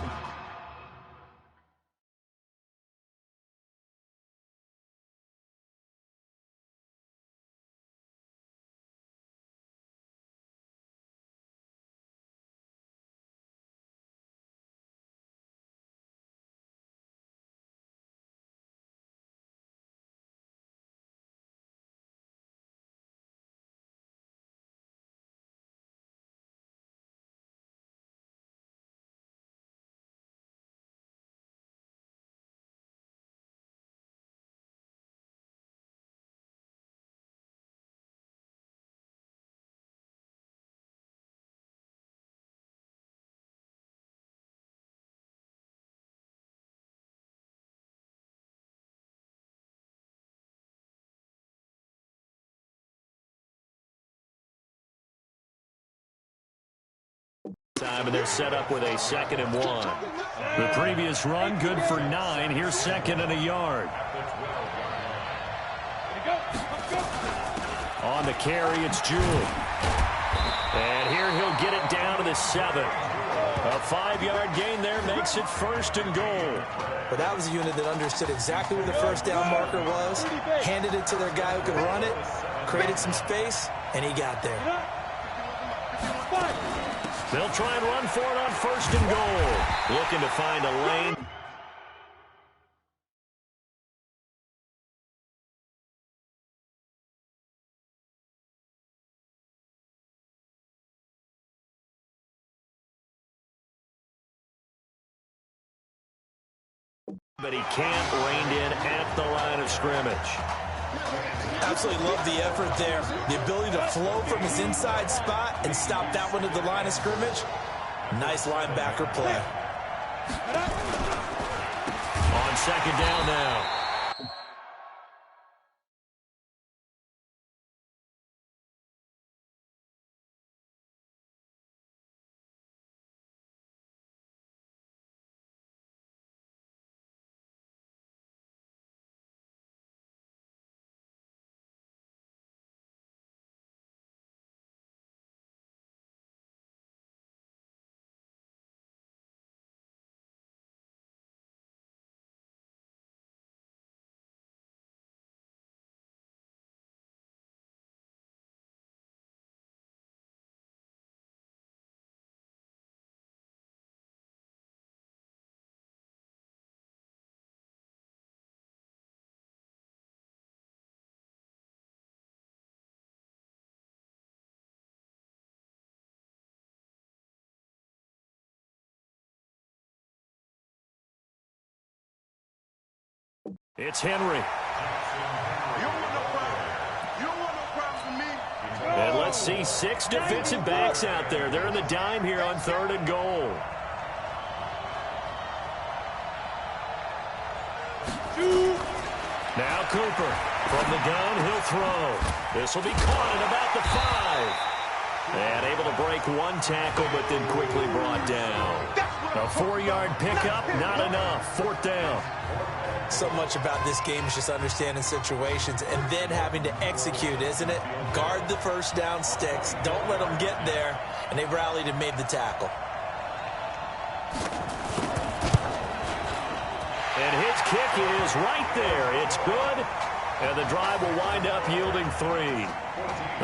Time, and they're set up with a 2nd and 1. The previous run, good for 9. Here's 2nd and a yard. On the carry, it's Jewell. And here he'll get it down to the 7. A 5-yard gain there makes it 1st and goal. But that was a unit that understood exactly where the 1st down marker was, handed it to their guy who could run it, created some space, and he got there. They'll try and run for it on 1st and goal. Looking to find a lane. But he can't rein in at the line of scrimmage. Absolutely love the effort there. The ability to flow from his inside spot and stop that one at the line of scrimmage. Nice linebacker play. On 2nd down now. It's Henry. And let's see, 6 defensive backs out there. They're in the dime here on 3rd and goal. Now Cooper from the gun, he'll throw. This will be caught at about the 5. And able to break 1 tackle, but then quickly brought down. A 4-yard pickup, not enough. 4th down. So much about this game is just understanding situations and then having to execute, isn't it? Guard the first down sticks. Don't let them get there. And they rallied and made the tackle. And his kick is right there. It's good. And the drive will wind up yielding 3.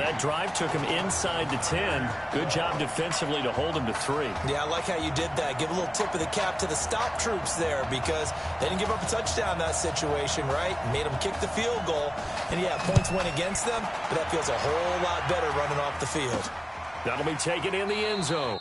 That drive took him inside the 10. Good job defensively to hold him to 3. Yeah, I like how you did that. Give a little tip of the cap to the stop troops there because they didn't give up a touchdown in that situation, right? Made them kick the field goal. And, yeah, points went against them, but that feels a whole lot better running off the field. That'll be taken in the end zone.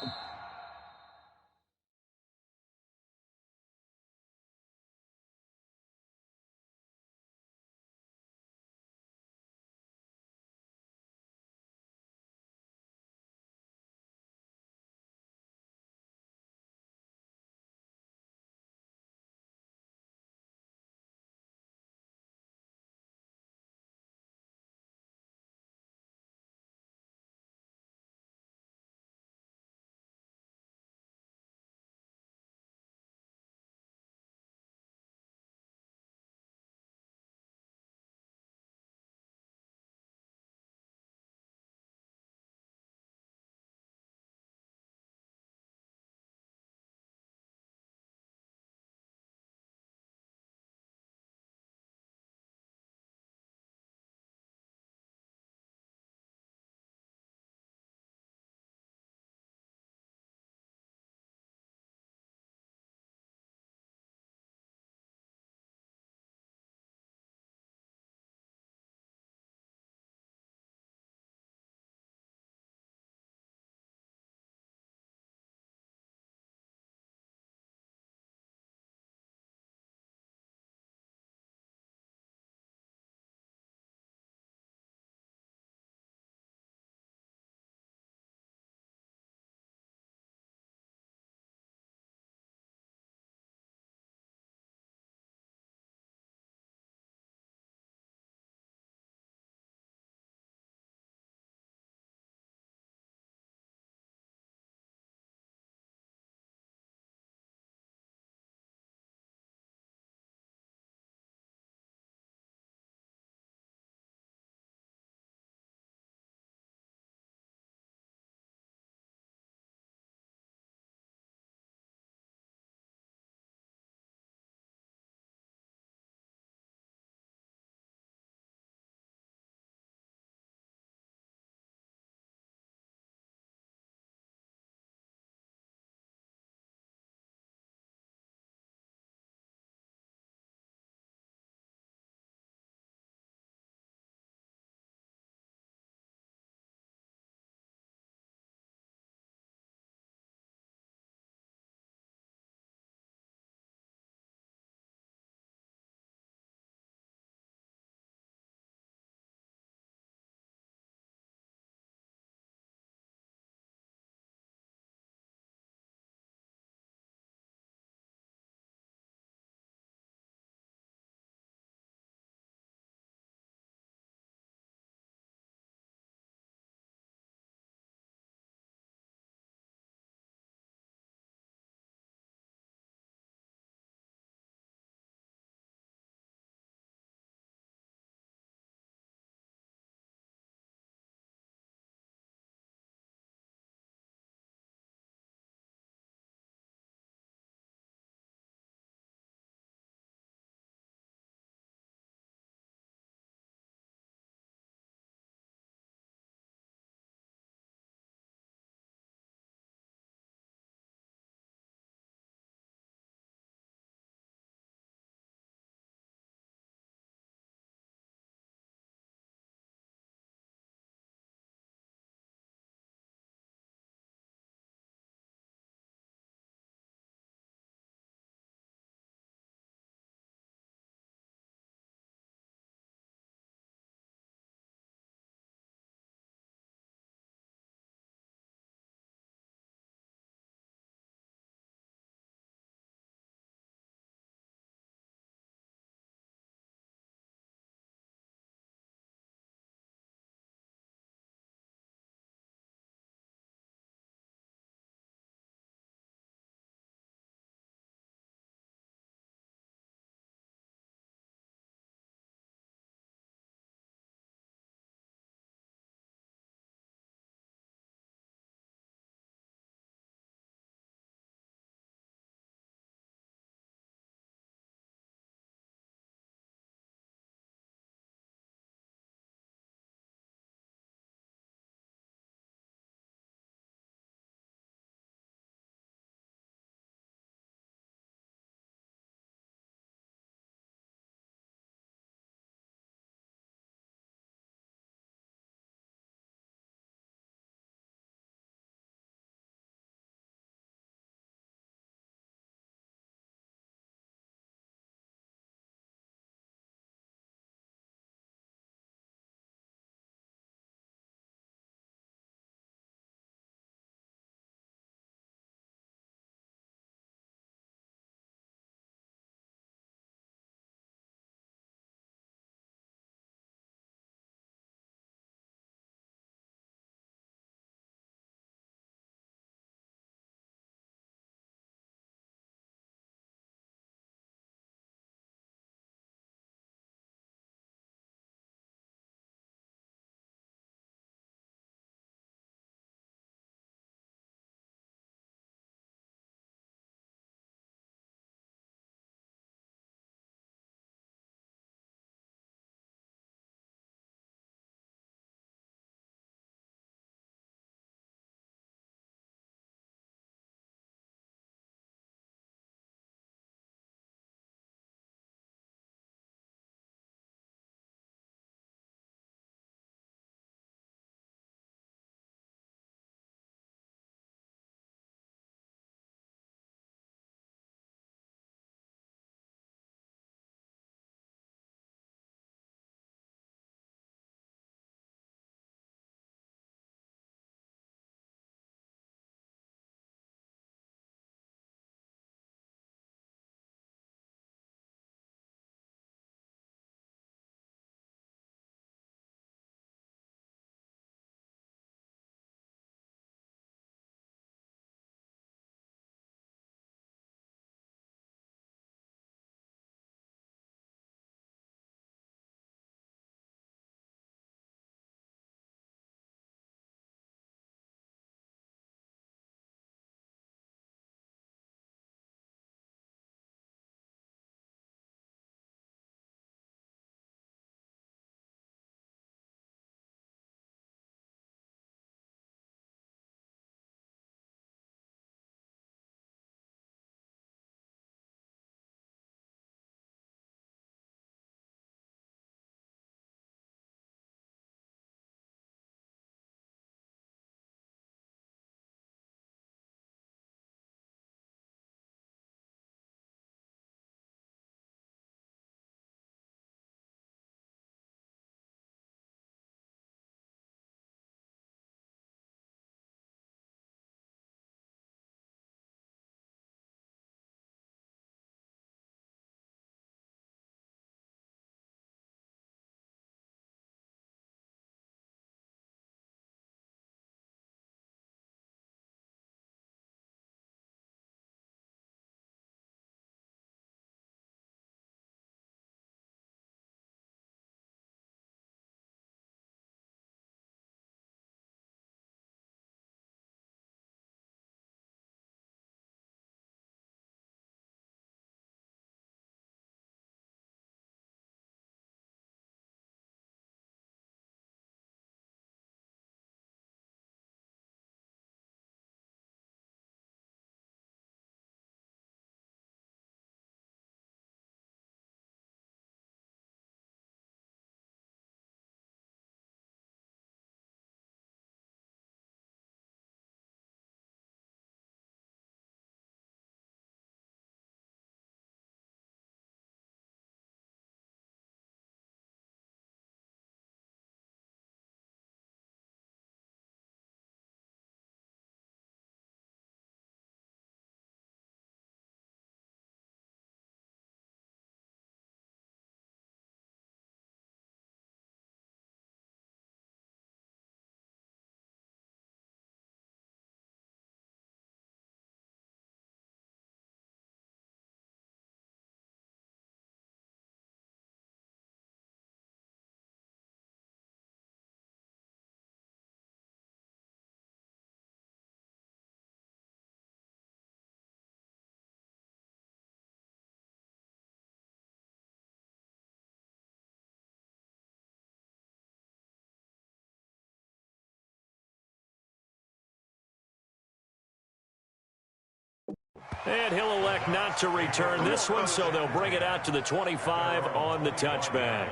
And he'll elect not to return this one, so they'll bring it out to the 25 on the touchback.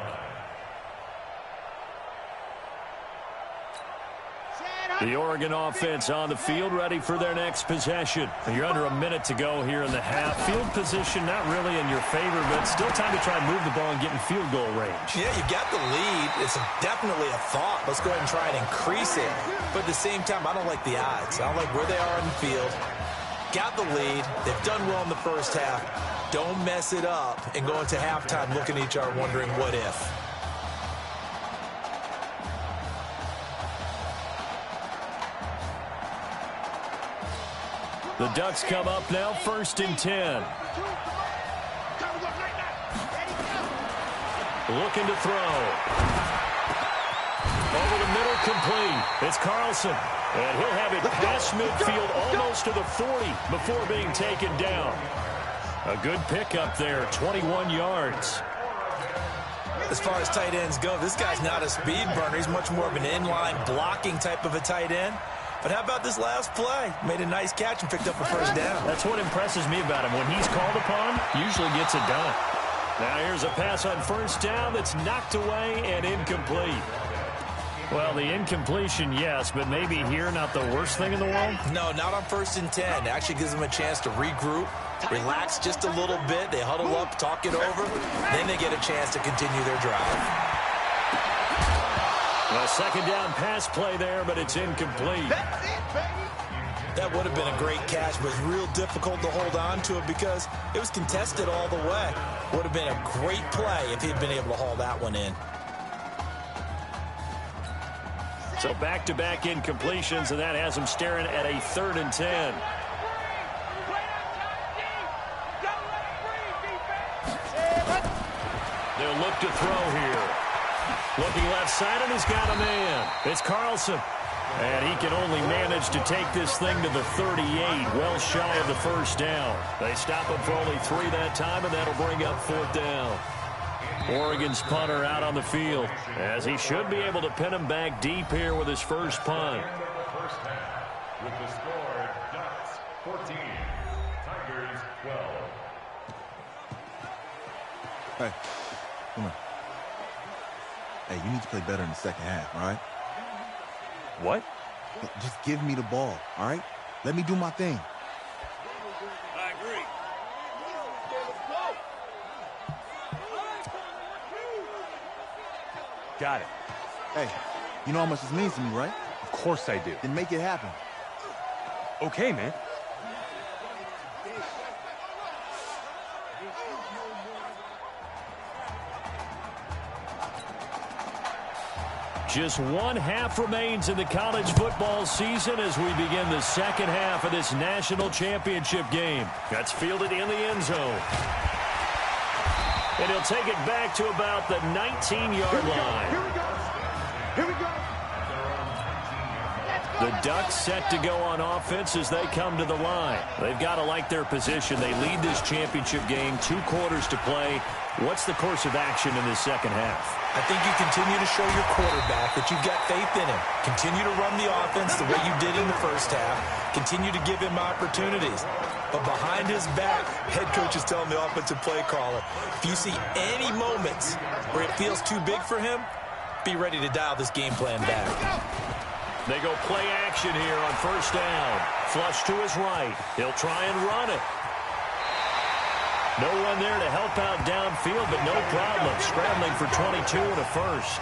The Oregon offense on the field, ready for their next possession. You're under a minute to go here in the half. Field position not really in your favor, but still time to try and move the ball and get in field goal range. Yeah, you got the lead. It's definitely a thought. Let's go ahead and try and increase it. But at the same time, I don't like the odds. I don't like where they are on the field. Got the lead. They've done well in the first half. Don't mess it up and go into halftime looking at each other wondering what if. The Ducks come up now, 1st and 10. Looking to throw. Over the middle, complete. It's Carlson. And he'll have it past midfield almost to the 40 before being taken down. A good pickup there, 21 yards. As far as tight ends go, this guy's not a speed burner. He's much more of an inline blocking type of a tight end. But how about this last play? Made a nice catch and picked up a first down. That's what impresses me about him. When he's called upon, usually gets it done. Now here's a pass on 1st down that's knocked away and incomplete. Well, the incompletion, yes, but maybe here not the worst thing in the world? No, not on 1st and 10. It actually gives them a chance to regroup, relax just a little bit. They huddle up, talk it over. Then they get a chance to continue their drive. A 2nd down pass play there, but it's incomplete. That's it, baby. That would have been a great catch, but it was real difficult to hold on to it because it was contested all the way. Would have been a great play if he'd been able to haul that one in. So back-to-back incompletions, and that has him staring at a 3rd and 10. They'll look to throw here. Looking left side, and he's got a man. It's Carlson. And he can only manage to take this thing to the 38, well shy of the 1st down. They stop him for only 3 that time, and that'll bring up 4th down. Oregon's punter out on the field, as he should be able to pin him back deep here with his first punt. With the score, Ducks 14, Tigers 12. Hey, come on. Hey, you need to play better in the second half, all right? What? Just give me the ball, all right? Let me do my thing. I agree. Got it. Hey, you know how much this means to me, right? Of course I do. Then make it happen. Okay, man. Just 1 half remains in the college football season as we begin the 2nd half of this national championship game. That's fielded in the end zone. And he'll take it back to about the 19-yard line. Here we go. Here we go. The Ducks set to go on offense as they come to the line. They've got to like their position. They lead this championship game, 2 quarters to play. What's the course of action in the 2nd half? I think you continue to show your quarterback that you've got faith in him. Continue to run the offense the way you did in the first half. Continue to give him opportunities. But behind his back, head coach is telling the offensive play caller, if you see any moments where it feels too big for him, be ready to dial this game plan back. They go play action here on 1st down. Flush to his right. He'll try and run it. No one there to help out downfield, but no problem. Scrambling for 22 and a first.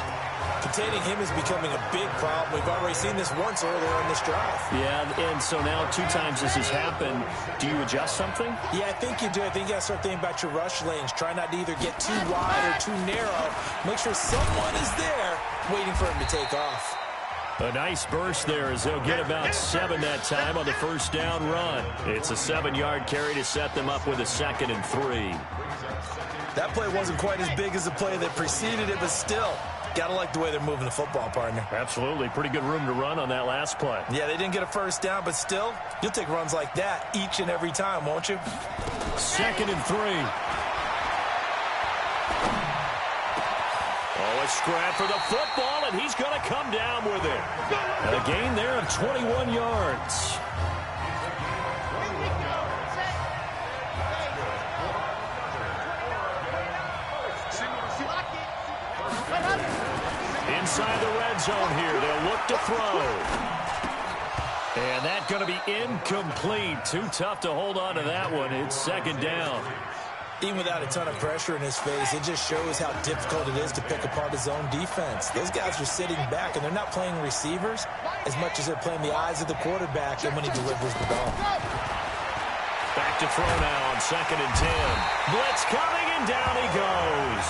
Containing him is becoming a big problem. We've already seen this once earlier in this drive. Yeah, and so now 2 times this has happened. Do you adjust something? Yeah, I think you do. I think you got to start thinking about your rush lanes. Try not to either get too wide or too narrow. Make sure someone is there waiting for him to take off. A nice burst there as they'll get about 7 that time on the 1st down run. It's a 7-yard carry to set them up with a 2nd and 3. That play wasn't quite as big as the play that preceded it, but still, gotta like the way they're moving the football, partner. Absolutely. Pretty good room to run on that last play. Yeah, they didn't get a first down, but still, you'll take runs like that each and every time, won't you? 2nd and 3. Oh, a scrap for the football, and he's going to come down with it. A gain there of 21 yards. inside the red zone here. They'll look to throw. And that's going to be incomplete. Too tough to hold on to that one. It's second down. Even without a ton of pressure in his face, it just shows how difficult it is to pick apart his own defense. Those guys are sitting back, and they're not playing receivers as much as they're playing the eyes of the quarterback and when he delivers the ball. Back to throw now on 2nd and 10. Blitz coming, and down he goes.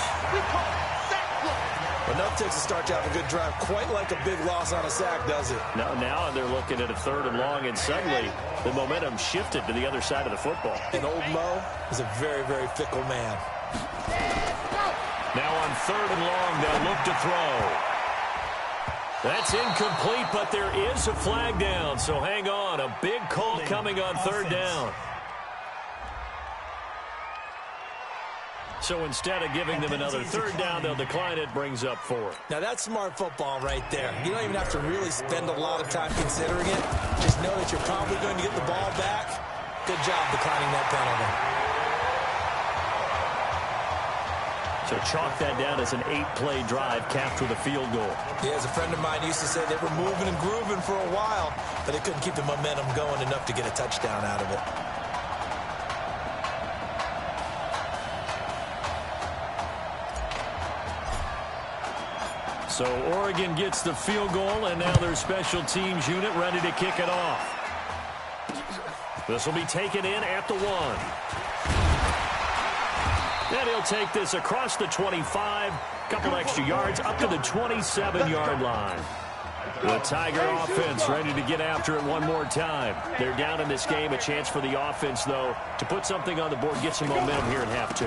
Enough takes to start to have a good drive. Quite like a big loss on a sack, does it? No, now they're looking at a 3rd and long, and suddenly the momentum shifted to the other side of the football. And old Mo is a very, very fickle man. Now on 3rd and long, they'll look to throw. That's incomplete, but there is a flag down, so hang on. A big call coming on 3rd down. So instead of giving them another 3rd down, they'll decline it, brings up 4th. Now that's smart football right there. You don't even have to really spend a lot of time considering it. Just know that you're probably going to get the ball back. Good job declining that penalty. So chalk that down as an 8-play drive capped with a field goal. Yeah, as a friend of mine used to say, they were moving and grooving for a while, but they couldn't keep the momentum going enough to get a touchdown out of it. So Oregon gets the field goal, and now their special teams unit ready to kick it off. This will be taken in at the 1. And he'll take this across the 25, couple extra yards, up to the 27-yard line. The Tiger offense ready to get after it one more time. They're down in this game. A chance for the offense, though, to put something on the board, get some momentum here in half 2.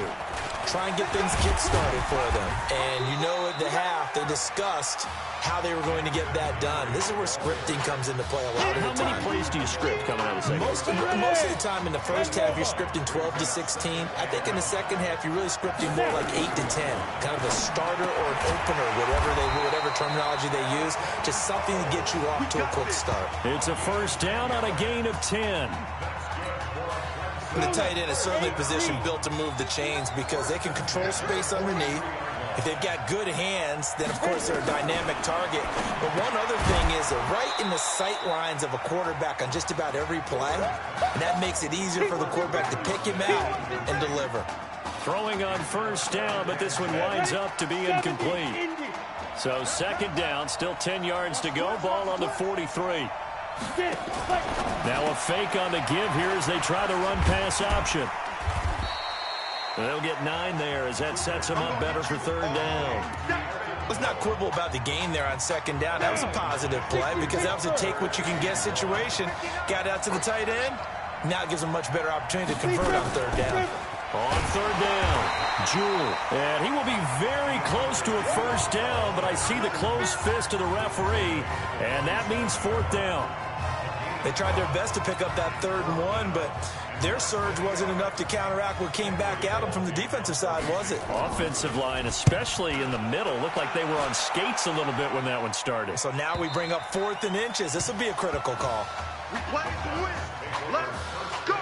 Try and get things kick-started for them. And you know at the half, they discussed how they were going to get that done. This is where scripting comes into play a lot of the time. How many plays do you script coming out of the second? Most of the time in the first half, you're scripting 12 to 16. I think in the second half, you're really scripting more like 8 to 10. Kind of a starter or an opener, whatever terminology they use. Just something to get you off to a quick start. It's a 1st down on a gain of 10. And the tight end is certainly a position built to move the chains because they can control space underneath. If they've got good hands, then, of course, they're a dynamic target. But one other thing is they're right in the sight lines of a quarterback on just about every play, and that makes it easier for the quarterback to pick him out and deliver. Throwing on 1st down, but this one winds up to be incomplete. So 2nd down, still 10 yards to go, ball on the 43. Now a fake on the give here as they try to run pass option. They'll get 9 there as that sets them up better for 3rd down. Let's not quibble about the gain there on 2nd down. That was a positive play because that was a take-what-you-can-get situation. Got out to the tight end. Now it gives them a much better opportunity to convert on 3rd down. On 3rd down, Jewell. And he will be very close to a 1st down, but I see the closed fist of the referee, and that means 4th down. They tried their best to pick up that 3rd and 1, but their surge wasn't enough to counteract what came back at them from the defensive side, was it? Offensive line, especially in the middle, looked like they were on skates a little bit when that one started. So now we bring up 4th and inches. This will be a critical call. We play to win. Let's go.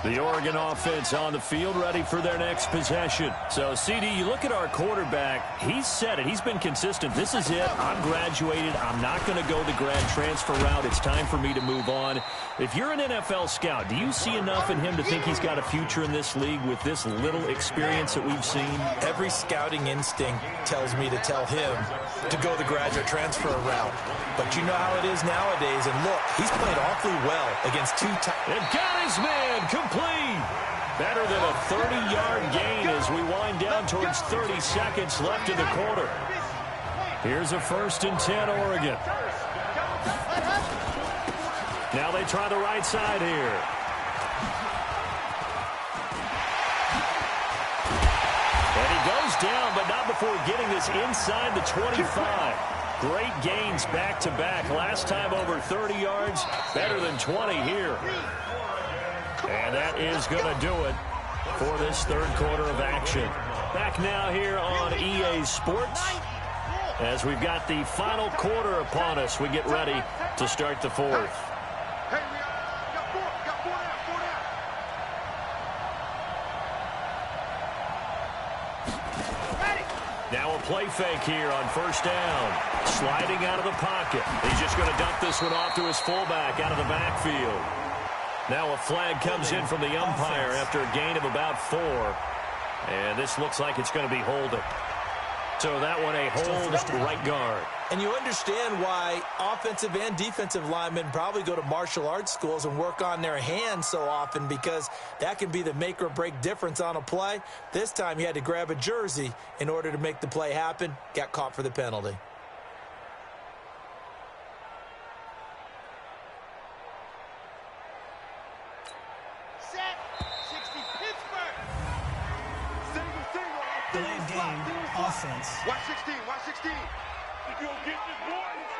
The Oregon offense on the field ready for their next possession. So, CD, you look at our quarterback. He's said it. He's been consistent. This is it. I'm graduated. I'm not going to go the grad transfer route. It's time for me to move on. If you're an NFL scout, do you see enough in him to think he's got a future in this league with this little experience that we've seen? Every scouting instinct tells me to tell him to go the graduate transfer route. But you know how it is nowadays. And look, he's played awfully well against 2 tight. And got his man complete. Better than a 30-yard gain as we wind down towards 30 seconds left in the quarter. Here's a 1st and 10, Oregon. Now they try the right side here. And he goes down, but not before getting this inside the 25. Great gains back-to-back. Last time over 30 yards, better than 20 here. And that is going to do it for this 3rd quarter of action. Back now here on EA Sports as we've got the final quarter upon us. We get ready to start the 4th. play fake here on first down. Sliding out of the pocket. He's just going to dump this one off to his fullback out of the backfield. Now a flag comes in from the umpire after a gain of about 4. And this looks like it's going to be holding. So that one a hold, right guard. And you understand why offensive and defensive linemen probably go to martial arts schools and work on their hands so often, because that can be the make or break difference on a play. This time he had to grab a jersey in order to make the play happen. Got caught for the penalty. Delayed game, offense. Watch 16, watch 16. Think you gonna get this, boys?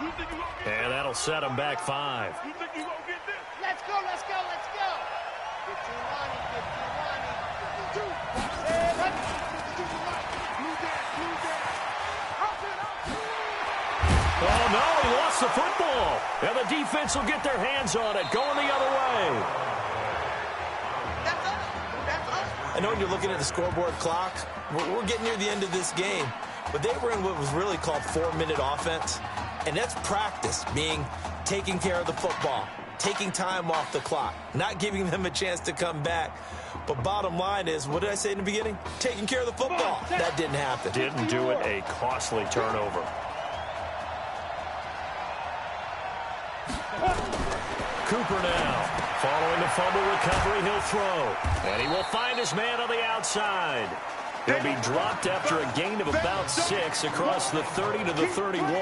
You think you gonna get And that'll set him back 5. You think you gonna get this? Let's go, let's go, let's go. 15 Lonnie, 15 Lonnie, 52. Oh, no, he lost the football. And the defense will get their hands on it, going the other way. I know when you're looking at the scoreboard clock, we're getting near the end of this game, but they were in what was really called 4-minute offense, and that's practice, being taking care of the football, taking time off the clock, not giving them a chance to come back. But bottom line is, what did I say in the beginning? Taking care of the football. That didn't happen. Didn't do it, a costly turnover. Cooper now. Following the fumble recovery, he'll throw. And he will find his man on the outside. He'll be dropped after a gain of about 6 across the 30 to the 31.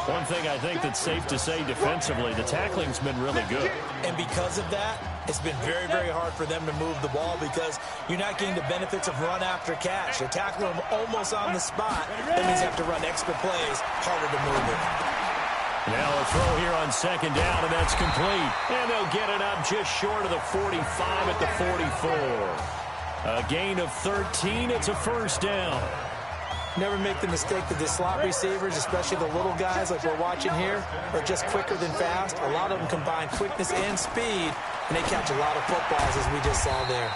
One thing I think that's safe to say defensively, the tackling's been really good. And because of that, it's been very, very hard for them to move the ball, because you're not getting the benefits of run after catch. You're tackling them almost on the spot. That means you have to run extra plays, harder to move it. Now a throw here on second down, and that's complete. And they'll get it up just short of the 45 at the 44. A gain of 13. It's a first down. Never make the mistake that the slot receivers, especially the little guys like we're watching here, are just quicker than fast. A lot of them combine quickness and speed, and they catch a lot of footballs, as we just saw there.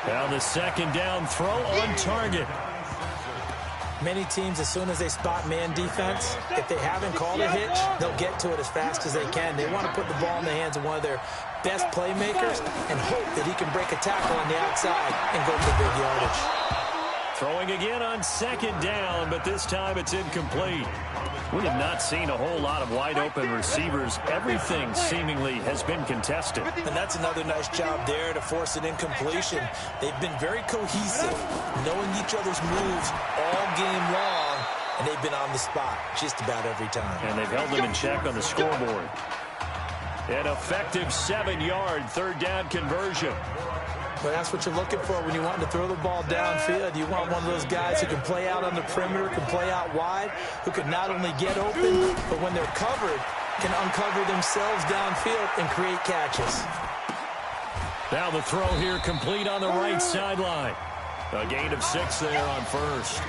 Now the second down throw on target. Many teams, as soon as they spot man defense, if they haven't called a hitch, they'll get to it as fast as they can. They want to put the ball in the hands of one of their best playmakers and hope that he can break a tackle on the outside and go for big yardage. Throwing again on second down, but this time it's incomplete. We have not seen a whole lot of wide-open receivers. Everything seemingly has been contested. And that's another nice job there to force an incompletion. They've been very cohesive, knowing each other's moves all game long, and they've been on the spot just about every time. And they've held them in check on the scoreboard. An effective 7-yard third down conversion. But that's what you're looking for when you want to throw the ball downfield. You want one of those guys who can play out on the perimeter, can play out wide, who can not only get open, but when they're covered, can uncover themselves downfield and create catches. Now the throw here complete on the right sideline. A gain of 6 there on first.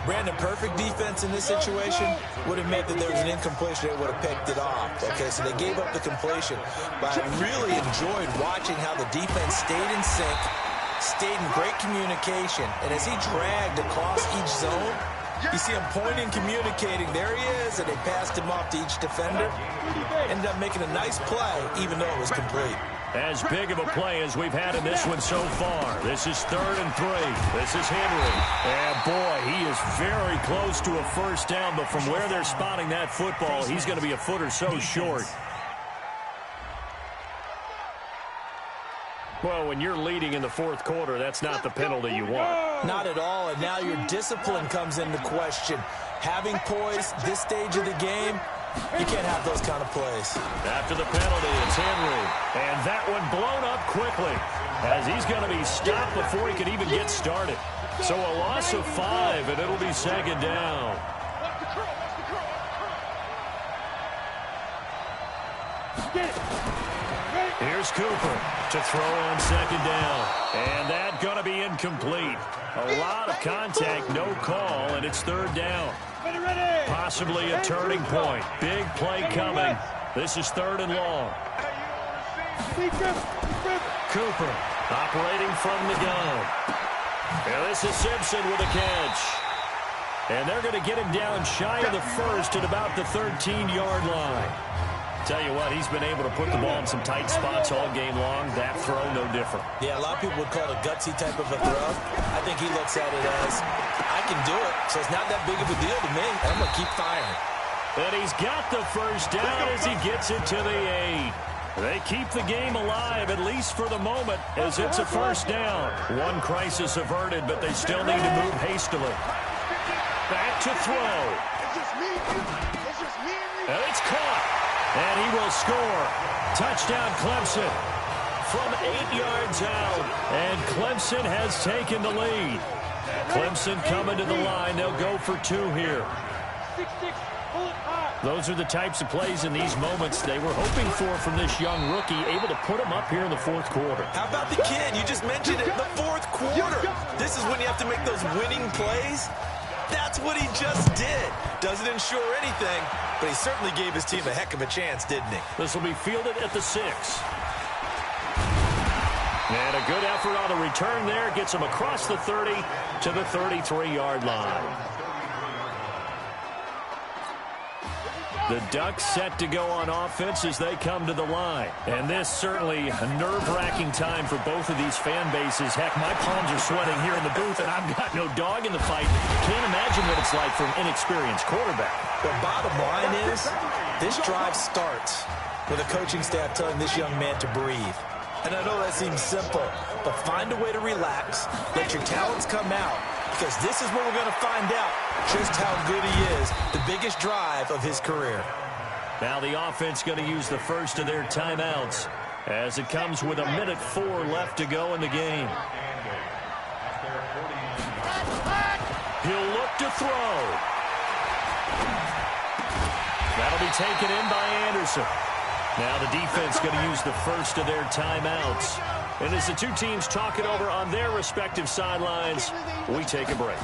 Brandon, perfect defense in this situation would have meant that there was an incompletion. They would have picked it off. Okay, so they gave up the completion. But I really enjoyed watching how the defense stayed in sync, stayed in great communication. And as he dragged across each zone, you see him pointing, communicating. There he is, and they passed him off to each defender. Ended up making a nice play, even though it was complete. As big of a play as we've had in this one so far. This is 3rd and 3. This is Henry. And boy, he is very close to a first down, but from where they're spotting that football, he's going to be a foot or so short. Well, when you're leading in the 4th quarter, that's not the penalty you want. Not at all, and now your discipline comes into question. Having poise this stage of the game, you can't have those kind of plays. After the penalty, it's Henry. And that one blown up quickly, as he's going to be stopped before he can even get started. So a loss of 5, and it'll be second down. Here's Cooper to throw on second down. And that's going to be incomplete. A lot of contact, no call, and it's 3rd down. Possibly a turning point. Big play coming. This is 3rd and long. Cooper operating from the gun. And this is Simpson with a catch. And they're going to get him down shy of the first at about the 13-yard line. Tell you what, he's been able to put the ball in some tight spots all game long. That throw, no different. Yeah, a lot of people would call it a gutsy type of a throw. I think he looks at it as, I can do it, so it's not that big of a deal to me. I'm going to keep firing. And he's got the first down as he gets it to the 8. They keep the game alive, at least for the moment, as it's a first down. One crisis averted, but they still need to move hastily. Back to throw. And it's caught. And he will score. Touchdown, Clemson. From 8 yards out. And Clemson has taken the lead. Clemson coming to the line. They'll go for 2 here. Those are the types of plays in these moments they were hoping for from this young rookie, able to put him up here in the fourth quarter. How about the kid? You just mentioned it, the fourth quarter. This is when you have to make those winning plays. That's what he just did. Doesn't ensure anything, but he certainly gave his team a heck of a chance, didn't he? This will be fielded at the 6. And a good effort on the return there. Gets him across the 30 to the 33-yard line. The Ducks set to go on offense as they come to the line. And this certainly a nerve-wracking time for both of these fan bases. Heck, my palms are sweating here in the booth, and I've got no dog in the fight. Can't imagine what it's like for an inexperienced quarterback. The bottom line is, this drive starts with a coaching staff telling this young man to breathe. And I know that seems simple, but find a way to relax, let your talents come out, because this is where we're going to find out just how good he is, the biggest drive of his career. Now the offense going to use the first of their timeouts as it comes with 1:04 left to go in the game. He'll look to throw. That'll be taken in by Anderson. Now the defense going to use the first of their timeouts. And as the two teams talk it over on their respective sidelines, we take a break.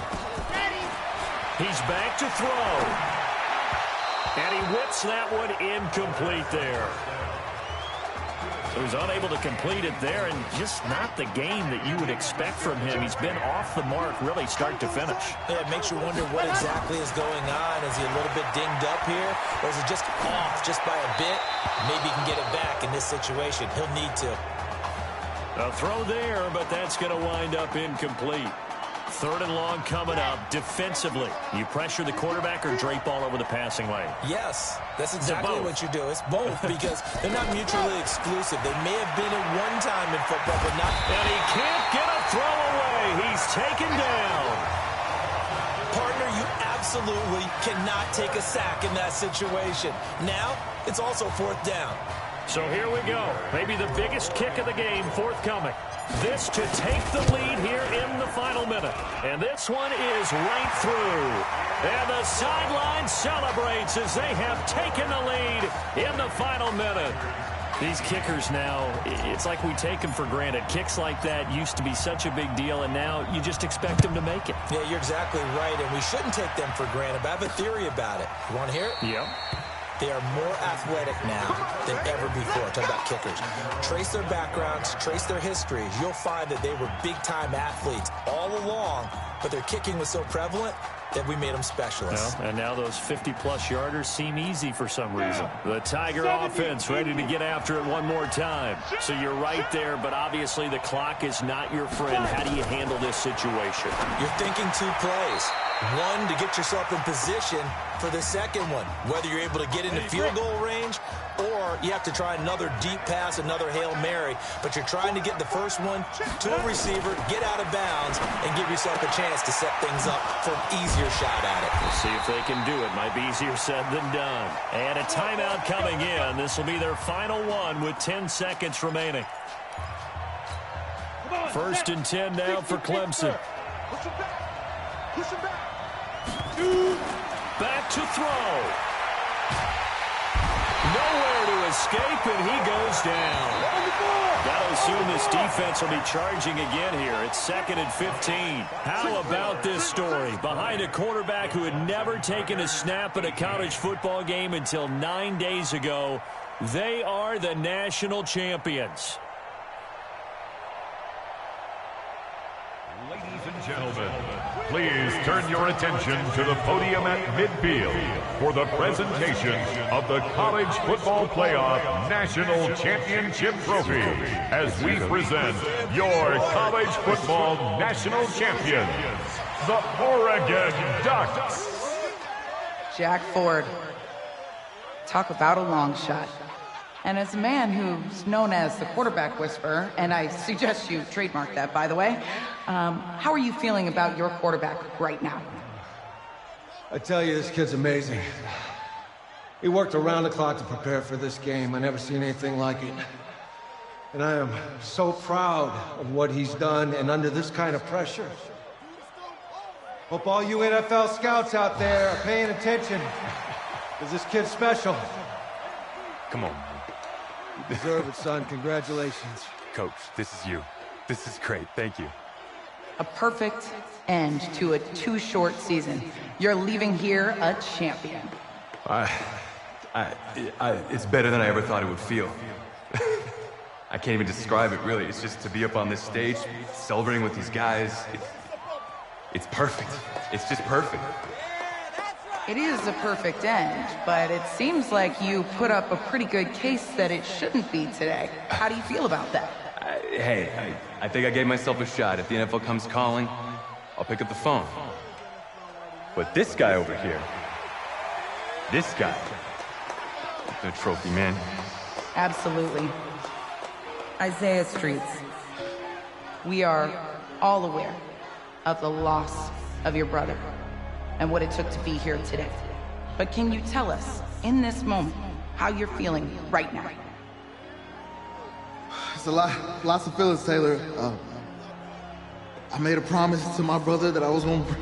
He's back to throw. And he whips that one incomplete there. He was unable to complete it there, and just not the game that you would expect from him. He's been off the mark really start to finish. Yeah, it makes you wonder what exactly is going on. Is he a little bit dinged up here, or is it just off just by a bit? Maybe he can get it back in this situation. He'll need to. A throw there, but that's going to wind up incomplete. 3rd and long coming up. Defensively, you pressure the quarterback or drape all over the passing lane? Yes, that's exactly what you do. It's both, because they're not mutually exclusive. They may have been at one time in football, but not. And he can't get a throw away. He's taken down. Partner, you absolutely cannot take a sack in that situation. Now, it's also 4th down. So here we go. Maybe the biggest kick of the game forthcoming. This to take the lead here in the final minute. And this one is right through. And the sideline celebrates as they have taken the lead in the final minute. These kickers now, it's like we take them for granted. Kicks like that used to be such a big deal, and now you just expect them to make it. Yeah, you're exactly right, and we shouldn't take them for granted, but I have a theory about it. You want to hear it? Yeah. They are more athletic now than ever before. Talk about kickers. Trace their backgrounds, trace their histories. You'll find that they were big-time athletes all along, but their kicking was so prevalent that we made them specialists. Well, and now those 50-plus yarders seem easy for some reason. The Tiger offense ready to get after it one more time. So you're right there, but obviously the clock is not your friend. How do you handle this situation? You're thinking 2 plays. One, to get yourself in position for the second one, whether you're able to get into field goal range or you have to try another deep pass, another Hail Mary, but you're trying to get the first one to a receiver, get out of bounds, and give yourself a chance to set things up for an easier shot at it. We'll see if they can do it. Might be easier said than done. And a timeout coming in. This will be their final one with 10 seconds remaining. 1st and 10 now for Clemson. Push him back. Back to throw. Nowhere to escape, and he goes down. Gotta assume this defense will be charging again here. It's 2nd and 15. How about this story? Behind a quarterback who had never taken a snap at a college football game until 9 days ago, they are the national champions. Ladies and gentlemen, please turn your attention to the podium at midfield for the presentation of the College Football Playoff National Championship Trophy as we present your college football national champions, the Oregon Ducks. Jack Ford. Talk about a long shot. And as a man who's known as the quarterback whisperer, and I suggest you trademark that, by the way, how are you feeling about your quarterback right now? I tell you, this kid's amazing. He worked around the clock to prepare for this game. I never seen anything like it. And I am so proud of what he's done, and under this kind of pressure. Hope all you NFL scouts out there are paying attention, because this kid's special. Come on, man. You deserve it, son. Congratulations. Coach, this is you. This is great. Thank you. A perfect end to a too short season. You're leaving here a champion. It's better than I ever thought it would feel. I can't even describe it, really. It's just to be up on this stage, celebrating with these guys. It's perfect. It's just perfect. It is a perfect end, but it seems like you put up a pretty good case that it shouldn't be today. How do you feel about that? I think I gave myself a shot. If the NFL comes calling, I'll pick up the phone. But this guy over here, this guy, the trophy, man. Absolutely. Isaiah Streets, we are all aware of the loss of your brother and what it took to be here today. But can you tell us, in this moment, how you're feeling right now? It's lots of feelings, Taylor. I made a promise to my brother that I was going to...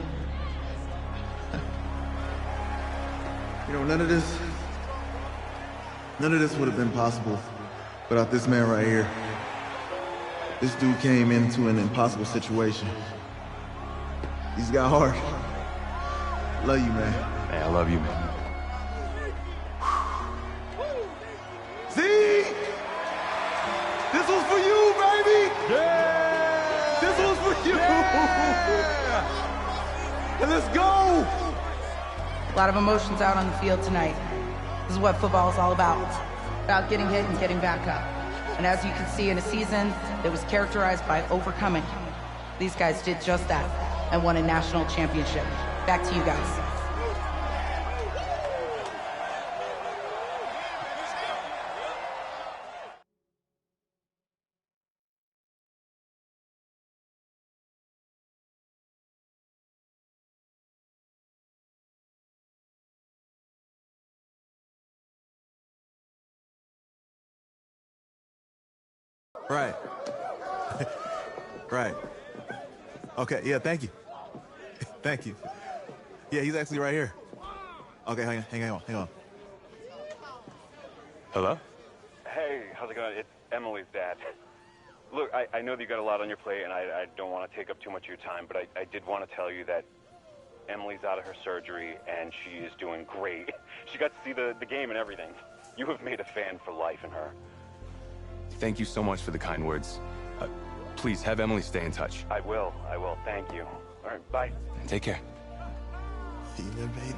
none of this would have been possible without this man right here. This dude came into an impossible situation. He's got heart. Love you, man. Hey, I love you, man. See? This was for you, baby! Yeah! This was for you! Yeah! And let's go! A lot of emotions out on the field tonight. This is what football is all about getting hit and getting back up. And as you can see, in a season that was characterized by overcoming, these guys did just that and won a national championship. Back to you guys. Right. Right. Okay, yeah, thank you. Thank you. Yeah, he's actually right here. Okay, hang on. Hello? Hey, how's it going? It's Emily's dad. Look, I know that you got a lot on your plate, and I don't want to take up too much of your time, but I did want to tell you that Emily's out of her surgery, and she is doing great. She got to see the game and everything. You have made a fan for life in her. Thank you so much for the kind words. Please, have Emily stay in touch. I will. Thank you. All right, bye. Take care. See you, baby.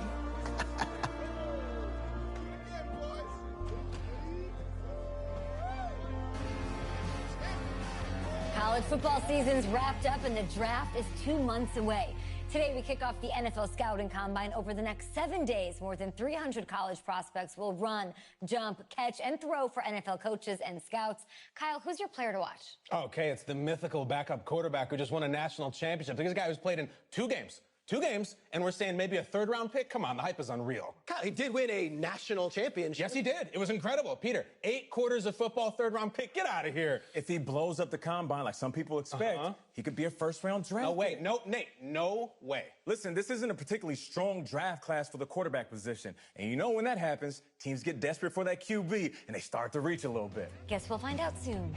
College football season's wrapped up and the draft is 2 months away. Today, we kick off the NFL Scouting Combine. Over the next 7 days, more than 300 college prospects will run, jump, catch, and throw for NFL coaches and scouts. Kyle, who's your player to watch? Okay, it's the mythical backup quarterback who just won a national championship. This guy who's played in 2 games, and we're saying maybe a third-round pick? Come on, the hype is unreal. Kyle, he did win a national championship. Yes, he did. It was incredible. Peter, 8 quarters of football, third-round pick. Get out of here. If he blows up the combine like some people expect, he could be a first-round draft No way. pick. No, Nate, no way. Listen, this isn't a particularly strong draft class for the quarterback position. And you know when that happens, teams get desperate for that QB, and they start to reach a little bit. Guess we'll find out soon.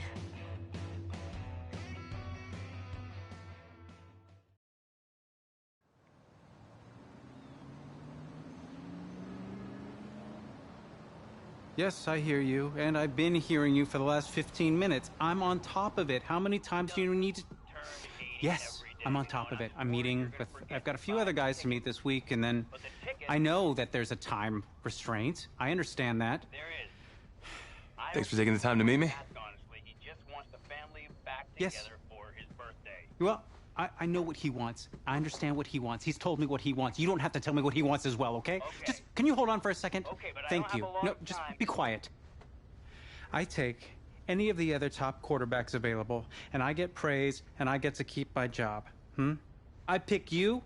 Yes, I hear you, and I've been hearing you for the last 15 minutes. I'm on top of it. How many times do you need to... Yes, I'm on top of it. I'm meeting with, I've got a few other guys to meet this week, and then I know that there's a time restraint. I understand that. Thanks for taking the time to meet me. Yes. Well, I know what he wants. I understand what he wants. He's told me what he wants. You don't have to tell me what he wants as well, okay? Just, can you hold on for a second? Okay, but Thank you. No, just be quiet. I take any of the other top quarterbacks available, and I get praise, and I get to keep my job. I pick you,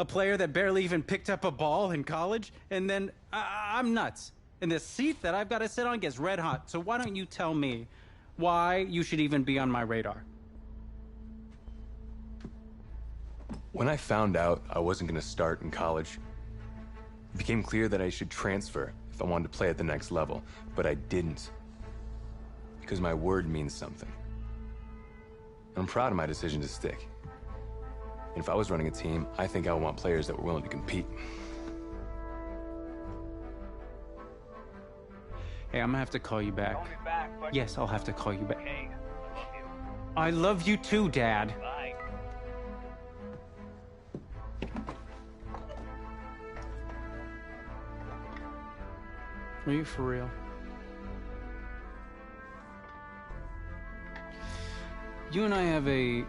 a player that barely even picked up a ball in college, and then I'm nuts. And the seat that I've got to sit on gets red hot. So why don't you tell me why you should even be on my radar? When I found out I wasn't going to start in college, it became clear that I should transfer if I wanted to play at the next level, but I didn't. Because my word means something. And I'm proud of my decision to stick. And if I was running a team, I think I would want players that were willing to compete. Hey, I'm gonna have to call you back. Call me back, but... Yes, I'll have to call you back. Okay, I love you too, Dad. bye. Are you for real? You and I have a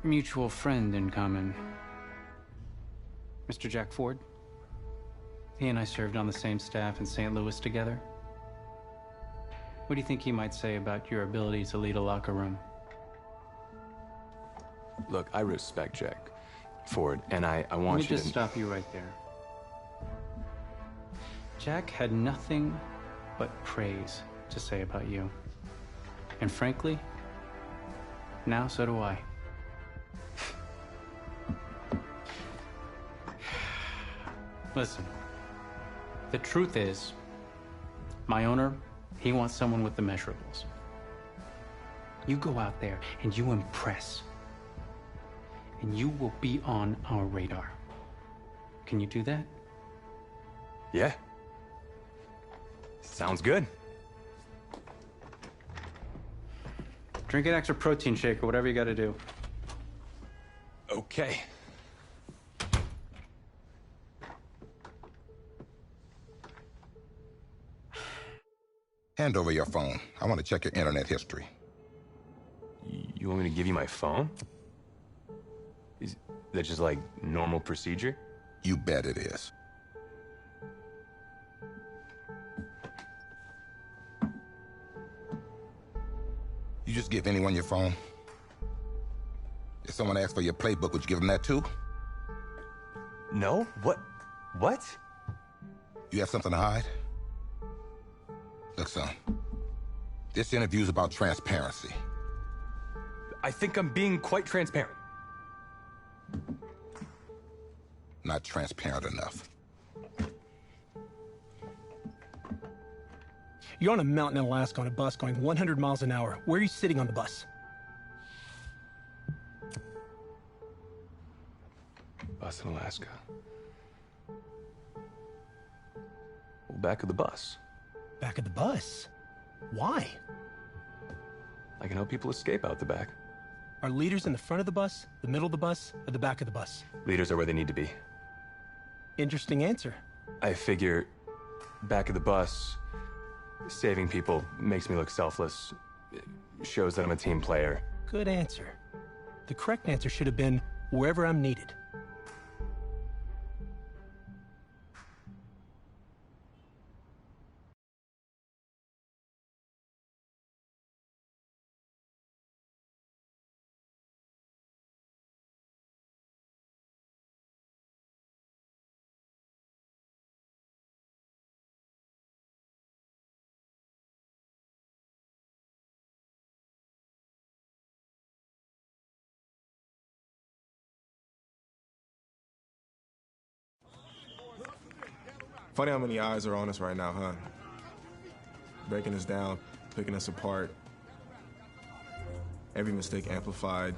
mutual friend in common. Mr. Jack Ford. He and I served on the same staff in St. Louis together. What do you think he might say about your ability to lead a locker room? Look, I respect Jack Ford, and I want you to... Let me just stop you right there. Jack had nothing but praise to say about you. And frankly, now so do I. Listen, the truth is, my owner, he wants someone with the measurables. You go out there and you impress, and you will be on our radar. Can you do that? Yeah. Sounds good. Drink an extra protein shake or whatever you gotta do. Okay. Hand over your phone. I want to check your internet history. You want me to give you my phone? Is that just like normal procedure? You bet it is. You just give anyone your phone? If someone asks for your playbook, would you give them that too? No? What? What? You have something to hide? Look, son, this interview's about transparency. I think I'm being quite transparent. Not transparent enough. You're on a mountain in Alaska on a bus going 100 miles an hour. Where are you sitting on the bus? Bus in Alaska. Well, back of the bus. Back of the bus? Why? I can help people escape out the back. Are leaders in the front of the bus, the middle of the bus, or the back of the bus? Leaders are where they need to be. Interesting answer. I figure back of the bus, saving people makes me look selfless. It shows that I'm a team player. Good answer. The correct answer should have been wherever I'm needed. Funny how many eyes are on us right now, huh? Breaking us down, picking us apart. Every mistake amplified.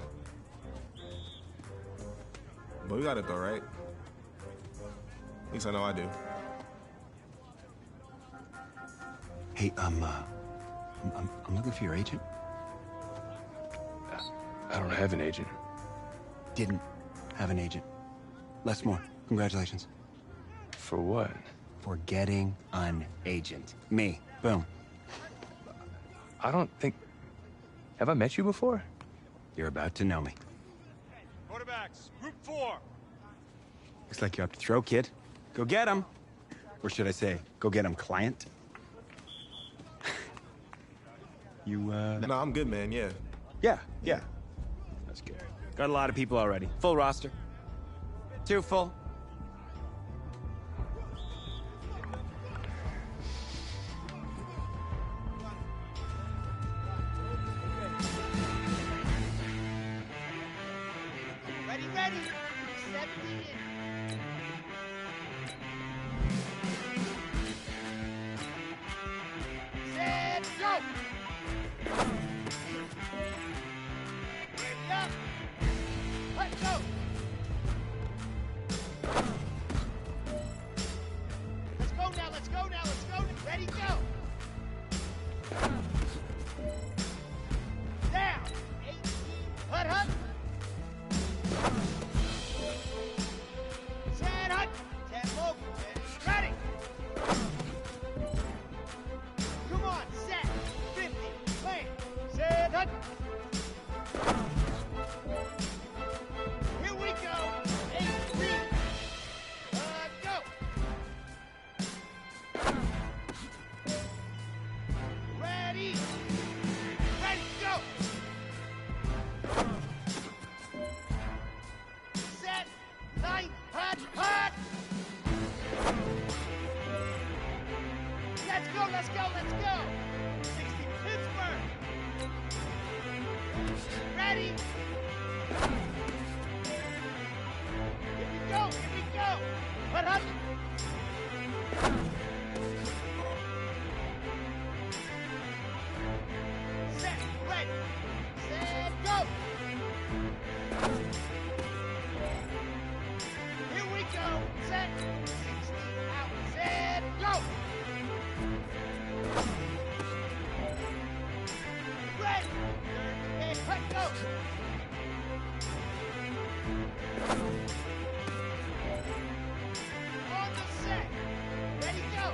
But we got it though, right? At least I know I do. Hey, I'm looking for your agent. I don't have an agent. didn't have an agent. Les Moore, congratulations. For what? For getting an agent. Me. Boom. I don't think... Have I met you before? You're about to know me. Quarterbacks, group 4. Looks like you're up to throw, kid. Go get him. Or should I say, go get him, client. You, No, I'm good, man, yeah. Yeah. That's good. Got a lot of people already. Full roster. 2 full. Ready, ready. 17 in. Set, go. Ready up. Let's go. Let's go now, let's go now, let's go. Ready, go. Down. 18. Hut, hut. Set, hut. 10 local. Ready. Come on, set. 50. Plan. Set, hut. Here we go. 8-3. Go. Ready. Ready, go. Set. 9. Hut, hut. Let's go, let's go, let's go. 60 Pittsburgh. Ready. Here we go, here we go. Hut, hut. Set, ready. Set, go. Here we go. Set. 60 out. Set, go. Ready. Third, cut, go. On the set. Ready, go.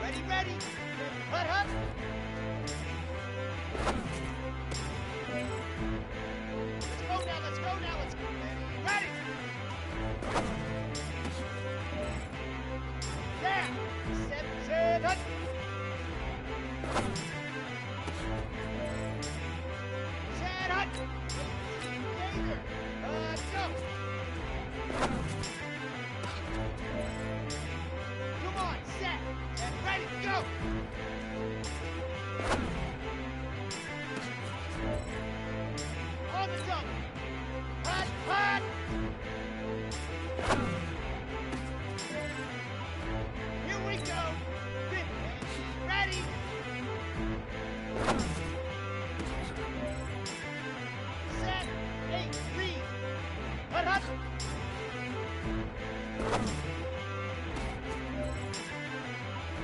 Ready, ready. Hut, hut. Let's go now, let's go now, let's go. Ready. Down. Set, hut. Set, hut. Gator. Go. Come on, set. And ready, go. On the jump. Hut, hut. Here we go. 50. Ready. Set. 8-3. Hut, hut.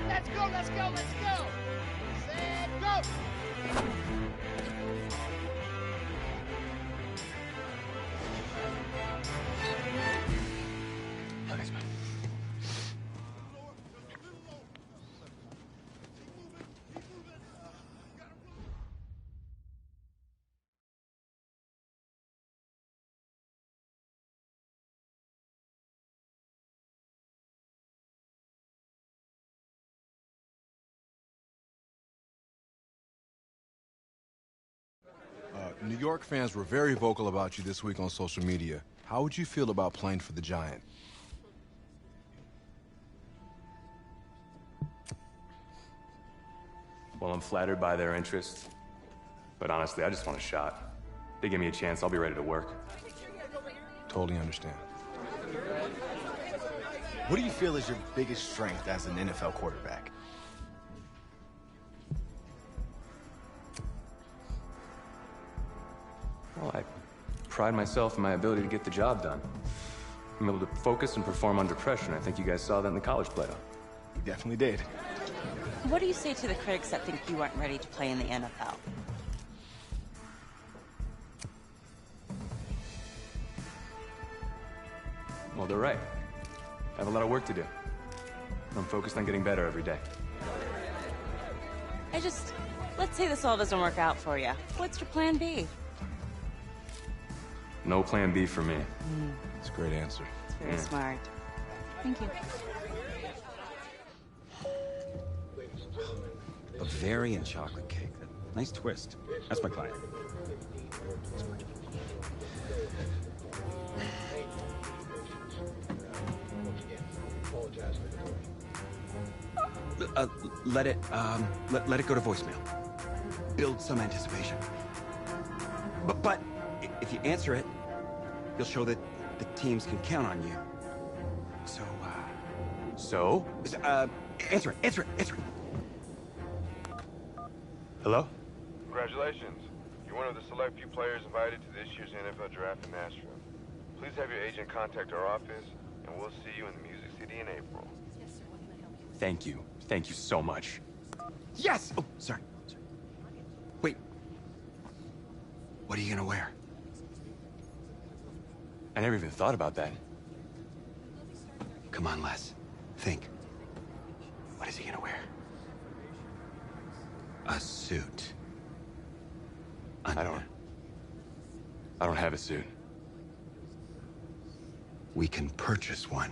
Let's go, let's go, let's go. Set, go. Thanks, man. New York fans were very vocal about you this week on social media. How would you feel about playing for the Giant? Well, I'm flattered by their interest. But honestly, I just want a shot. If they give me a chance, I'll be ready to work. Totally understand. What do you feel is your biggest strength as an NFL quarterback? Well, I pride myself in my ability to get the job done. I'm able to focus and perform under pressure, and I think you guys saw that in the college playoff. You definitely did. What do you say to the critics that think you aren't ready to play in the NFL? Well, they're right. I have a lot of work to do. I'm focused on getting better every day. Let's say this all doesn't work out for you. What's your plan B? No plan B for me. It's a great answer. It's very smart. Thank you. Bavarian chocolate cake. Nice twist. That's my client. Let it go to voicemail. Build some anticipation. But if you answer it, you'll show that the teams can count on you. So, answer it. Hello? Congratulations. You're one of the select few players invited to this year's NFL draft in Nashville. Please have your agent contact our office, and we'll see you in the Music City in April. Thank you. Thank you so much. Yes! Oh, sorry. Wait. What are you gonna wear? I never even thought about that. Come on, Les. Think. What is he gonna wear? A suit. I don't have a suit. We can purchase one.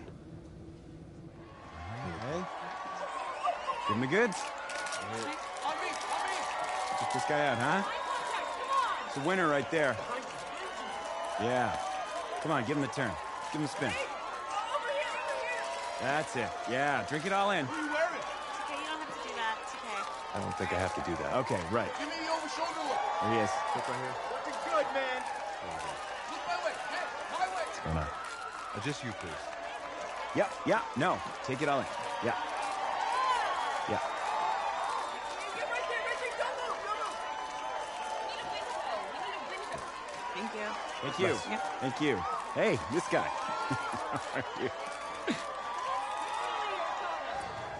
Hey. Give him the goods. Check this guy out, huh? It's a winner right there. Yeah. Come on, give him a turn. Give him a spin. That's it. Yeah, drink it all in. Okay, you don't have to do that. It's okay. I don't think I have to do that. Okay, right. Give me the over-shoulder look. There he is. Look right here. Looking good, man. Look my way. Hey, my way. What's going on? Just you, please. Yeah, no. Take it all in. Yeah. Yeah. Thank you. Thank you. Yeah. Thank you. Hey, this guy. How are you?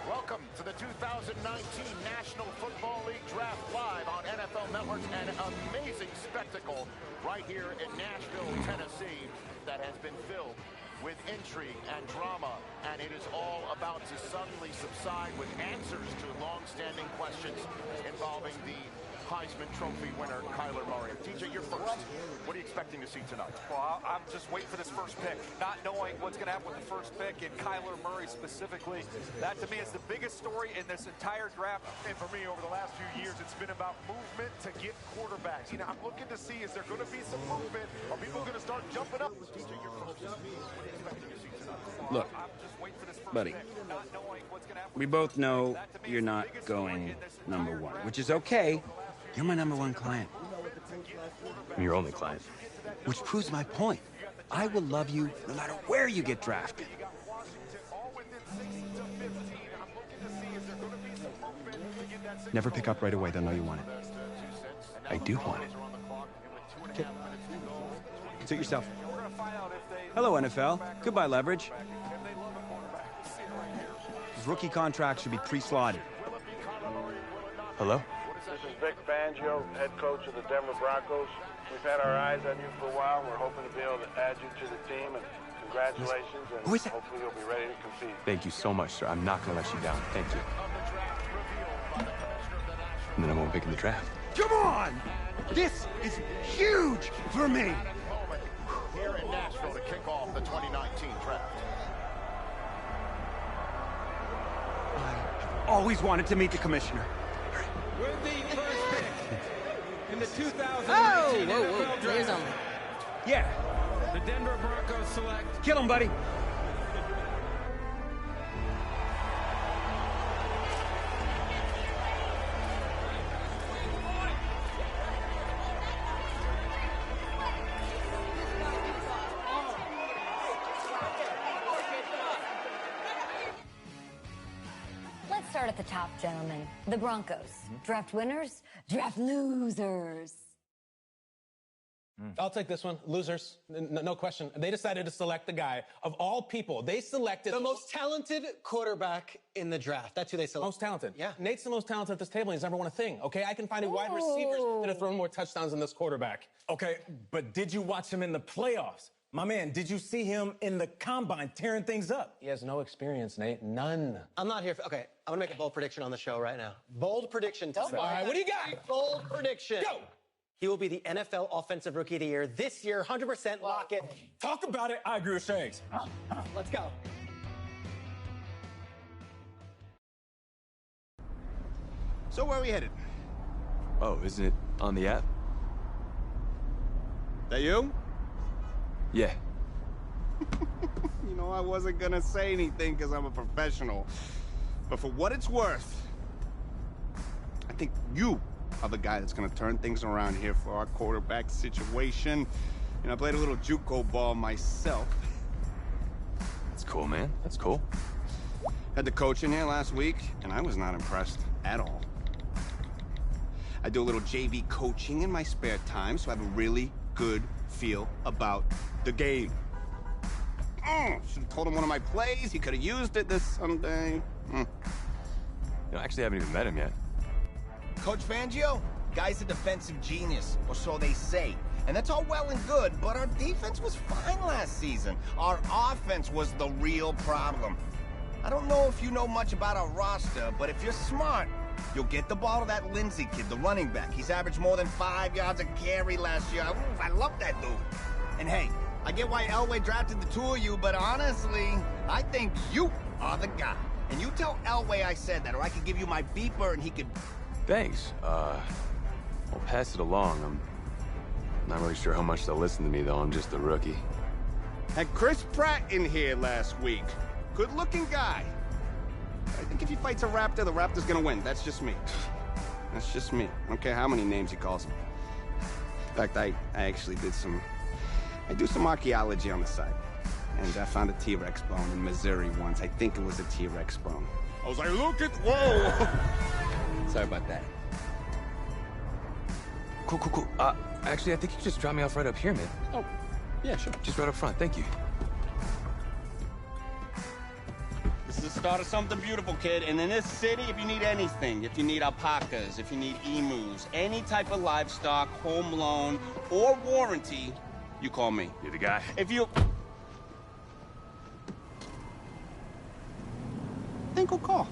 Welcome to the 2019 National Football League Draft Live on NFL Network. An amazing spectacle right here in Nashville, Tennessee, that has been filled with intrigue and drama, and it is all about to suddenly subside with answers to long-standing questions involving the Heisman Trophy winner, Kyler Murray. DJ, you're first. What are you expecting to see tonight? Well, I'm just waiting for this first pick, not knowing what's going to happen with the first pick, and Kyler Murray specifically. That, to me, is the biggest story in this entire draft. And for me, over the last few years, it's been about movement to get quarterbacks. You know, I'm looking to see, is there going to be some movement? Are people going to start jumping up? DJ, you're first. What are you expecting to see tonight? Look, buddy, we both know you're not going number one, which is okay. You're my number one client. I'm your only client. Which proves my point. I will love you no matter where you get drafted. Never pick up right away. They'll know you want it. I do want it. Okay. Suit yourself. Hello, NFL. Goodbye, leverage. These rookie contracts should be pre-slotted. Hello? This is Vic Fangio, head coach of the Denver Broncos. We've had our eyes on you for a while. We're hoping to be able to add you to the team, and congratulations, and hopefully you'll be ready to compete. Thank you so much, sir. I'm not going to let you down. Thank you. And then I won't pick in the draft. Come on! This is huge for me! Here in Nashville to kick off the 2019 draft. I've always wanted to meet the commissioner. With the first pick in the 2019 Whoa. NFL Players draft. only. Yeah. The Denver Broncos select. Kill him, buddy. Let's start at the top, gentlemen. The Broncos. Draft winners, draft losers. I'll take this one. Losers. No question. They decided to select the guy of all people. They selected The most talented quarterback in the draft. That's who they selected. most talented. Yeah. Nate's the most talented at this table. He's never won a thing. Okay, I can find wide receivers that have thrown more touchdowns than this quarterback. Okay, but did you watch him in the playoffs? My man, did you see him in the combine tearing things up? He has no experience, Nate. None. I'm not here for. Okay, I'm gonna make a bold prediction on the show right now. Bold prediction. Tell me. All right, what do you got? Bold prediction. Go. He will be the NFL Offensive Rookie of the Year this year. 100% lock it. Talk about it. I agree with Shanks. Let's go. So where are we headed? Oh, isn't it on the app? That you? Yeah. You know, I wasn't gonna say anything because I'm a professional. But for what it's worth, I think you are the guy that's gonna turn things around here for our quarterback situation. And I played a little JUCO ball myself. That's cool, man. That's cool. Had the coach in here last week, and I was not impressed at all. I do a little JV coaching in my spare time, so I have a really good feel about the game. Should have told him one of my plays. He could have used it this Sunday. You know, I actually haven't even met him yet. Coach Fangio? Guy's a defensive genius, or so they say. And that's all well and good, but our defense was fine last season. Our offense was the real problem. I don't know if you know much about our roster, but if you're smart, you'll get the ball to that Lindsey kid, the running back. He's averaged more than 5 yards a carry last year. Ooh, I love that dude. And hey, I get why Elway drafted the two of you, but honestly, I think you are the guy. And you tell Elway I said that, or I could give you my beeper and he could... Thanks. I'll pass it along. I'm not really sure how much they'll listen to me, though. I'm just a rookie. Had Chris Pratt in here last week. Good-looking guy. I think if he fights a raptor, the raptor's gonna win. That's just me. That's just me. I don't care how many names he calls him. In fact, I actually did I do some archaeology on the side. And I found a T-Rex bone in Missouri once. I think it was a T-Rex bone. I was like, look at, whoa! Sorry about that. Cool. Actually, I think you just dropped me off right up here, man. Oh, yeah, sure. Just right up front. Thank you. This is the start of something beautiful, kid. And in this city, if you need anything, if you need alpacas, if you need emus, any type of livestock, home loan, or warranty, you call me. You're the guy. If you... Then go call.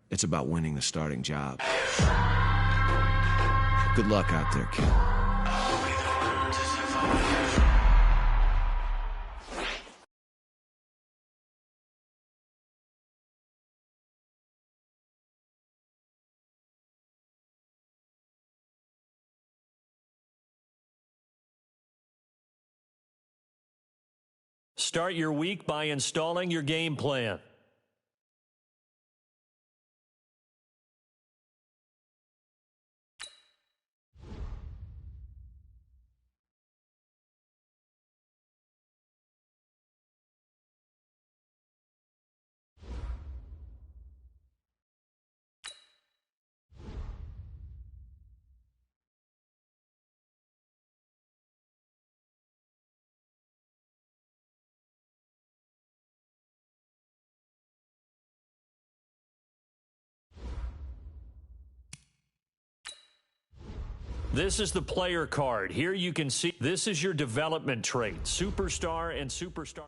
It's about winning the starting job. Good luck out there, kid. Start your week by installing your game plan. This is the player card. Here you can see this is your development trait, superstar and superstar.